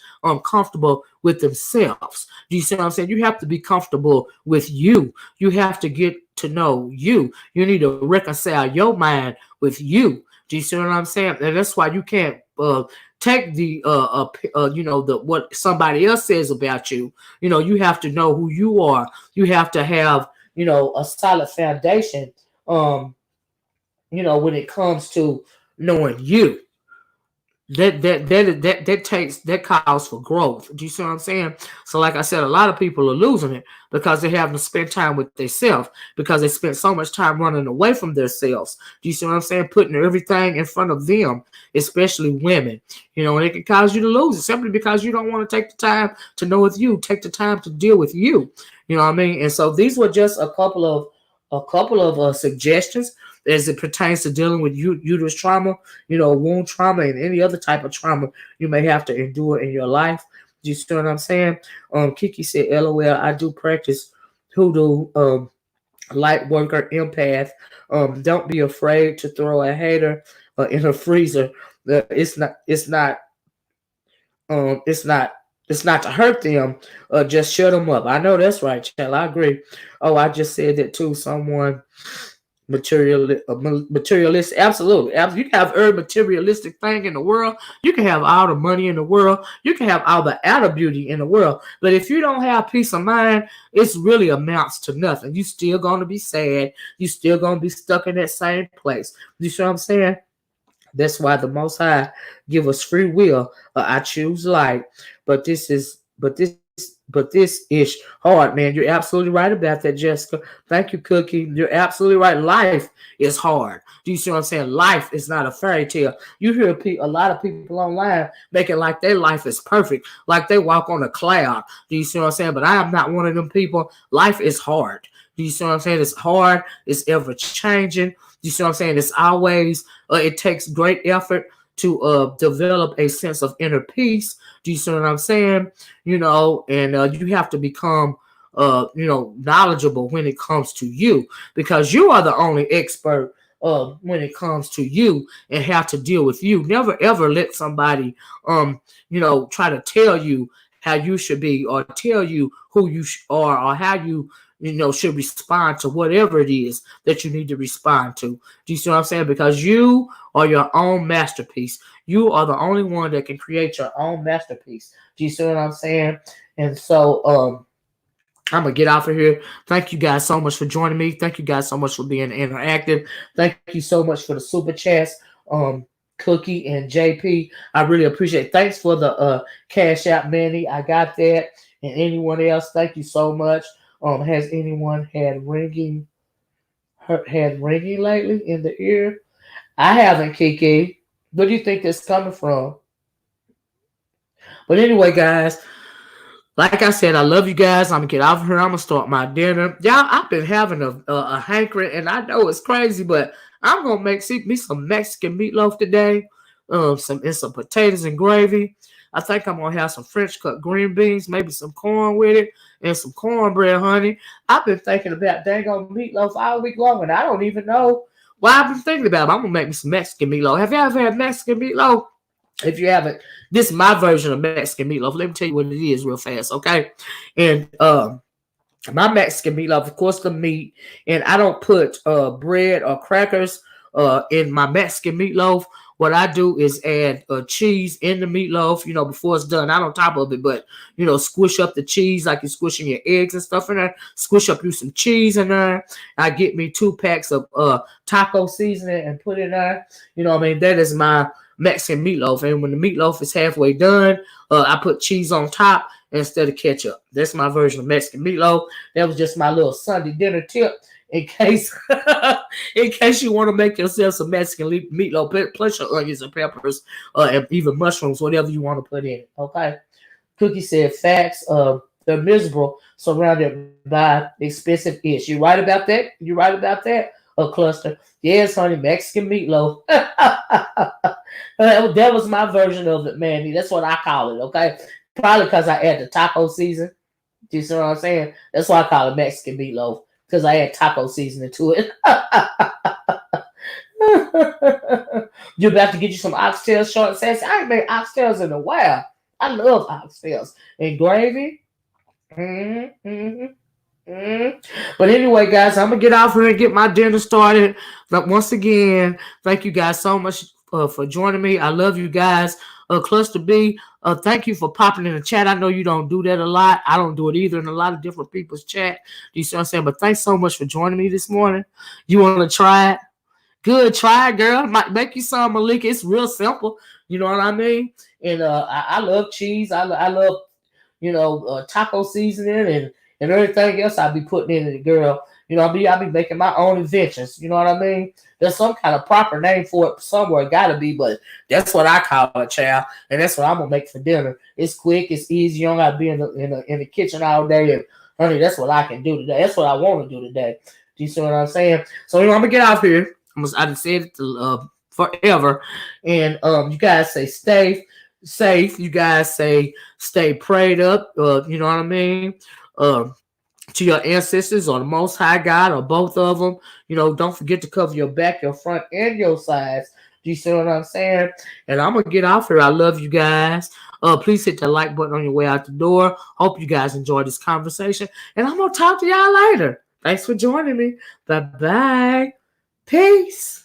comfortable with themselves. Do you see what I'm saying? You have to be comfortable with you. You have to get to know you. You need to reconcile your mind with you. Do you see what I'm saying? And that's why you can't take the the what somebody else says about you. You have to know who you are. You have to have a solid foundation. When it comes to knowing you. That calls for growth. Do you see what I'm saying? So like I said, a lot of people are losing it because they haven't spent time with themselves, because they spent so much time running away from themselves. Do you see what I'm saying? Putting everything in front of them, especially women. And it can cause you to lose it simply because you don't want to take the time to know with you, take the time to deal with you. You know what I mean? And so these were just a couple of suggestions as it pertains to dealing with uterus trauma, wound trauma, and any other type of trauma you may have to endure in your life. Do you see what I'm saying? Kiki said, LOL, I do practice hoodoo, light worker, empath. Don't be afraid to throw a hater in a freezer. It's not to hurt them. Just shut them up. I know that's right, Chell. I agree. Oh, I just said that too. Someone materialistic. Absolutely. You can have every materialistic thing in the world. You can have all the money in the world. You can have all the outer beauty in the world. But if you don't have peace of mind, it's really amounts to nothing. You still going to be sad. You still going to be stuck in that same place. You see what I'm saying? That's why the Most High give us free will. I choose light, but this is hard, man. You're absolutely right about that, Jessica. Thank you, Cookie. You're absolutely right. Life is hard. Do you see what I'm saying? Life is not a fairy tale. You hear a lot of people online making like their life is perfect, like they walk on a cloud. Do you see what I'm saying? But I am not one of them people. Life is hard. Do you see what I'm saying? It's hard. It's ever changing. Do you see what I'm saying? It's always, it takes great effort to develop a sense of inner peace. Do you see what I'm saying? And you have to become, knowledgeable when it comes to you, because you are the only expert when it comes to you and how to deal with you. Never ever let somebody, try to tell you how you should be, or tell you who you are, or how you should respond to whatever it is that you need to respond to. Do you see what I'm saying? Because you are your own masterpiece. You are the only one that can create your own masterpiece. Do you see what I'm saying? And so I'm gonna get off of here. Thank you guys so much for joining me. Thank you guys so much for being interactive. Thank you so much for the super chats, Cookie and JP. I really appreciate it. Thanks for the Cash App, Manny. I got that. And anyone else, thank you so much. Has anyone had ringing lately in the ear? I haven't, Kiki. Where do you think that's coming from? But anyway, guys, like I said, I love you guys. I'm gonna get off here. I'm gonna start my dinner. Y'all, I've been having a hankering, and I know it's crazy, but I'm gonna make me some Mexican meatloaf today. Some potatoes and gravy. I think I'm gonna have some French cut green beans, maybe some corn with it, and some cornbread, honey. I've been thinking about dang on meatloaf all week long, and I don't even know why I've been thinking about it. I'm gonna make me some Mexican meatloaf. Have you ever had Mexican meatloaf? If you haven't, this is my version of Mexican meatloaf. Let me tell you what it is real fast, okay? And my Mexican meatloaf, of course, the meat, and I don't put bread or crackers in my Mexican meatloaf. What I do is add cheese in the meatloaf, before it's done, not on top of it, but, squish up the cheese like you're squishing your eggs and stuff in there. Squish up you some cheese in there. I get me 2 packs of taco seasoning and put it in there. That is my Mexican meatloaf. And when the meatloaf is halfway done, I put cheese on top instead of ketchup. That's my version of Mexican meatloaf. That was just my little Sunday dinner tip in case you want to make yourself some Mexican meatloaf, plus your onions and peppers, and even mushrooms, whatever you want to put in it. Okay. Cookie said facts. They're miserable, surrounded by expensive ish. You right about that? You right about that? A cluster. Yes, honey, Mexican meatloaf. That was my version of it, Mandy. That's what I call it, okay? Probably because I add the taco season. Do you see what I'm saying? That's why I call it Mexican meatloaf, because I add taco seasoning to it. You're about to get you some oxtails, short and sassy. I ain't made oxtails in a while. I love oxtails. And gravy. But anyway, guys, I'm gonna get off here and get my dinner started. But once again, thank you guys so much for joining me. I love you guys. Cluster B, thank you for popping in the chat. I know you don't do that a lot. I don't do it either in a lot of different people's chat. Do you see what I'm saying? But thanks so much for joining me this morning. You want to try it? Good, try it, girl. Might make you some, Malika. It's real simple. You know what I mean? And I love cheese. I love taco seasoning and everything else I be putting in it, girl. I be making my own inventions. You know what I mean? There's some kind of proper name for it somewhere. It gotta be, but that's what I call it, child. And that's what I'm gonna make for dinner. It's quick, it's easy. You don't gotta be in the kitchen all day. And honey, that's what I can do today. That's what I want to do today. Do you see what I'm saying? So I'm gonna get off here. I done said it forever. And you guys say stay safe. You guys say stay prayed up. You know what I mean? To your ancestors or the Most High God or both of them. Don't forget to cover your back, your front, and your sides. Do you see what I'm saying? And I'm going to get off here. I love you guys. Please hit the like button on your way out the door. Hope you guys enjoyed this conversation. And I'm going to talk to y'all later. Thanks for joining me. Bye-bye. Peace.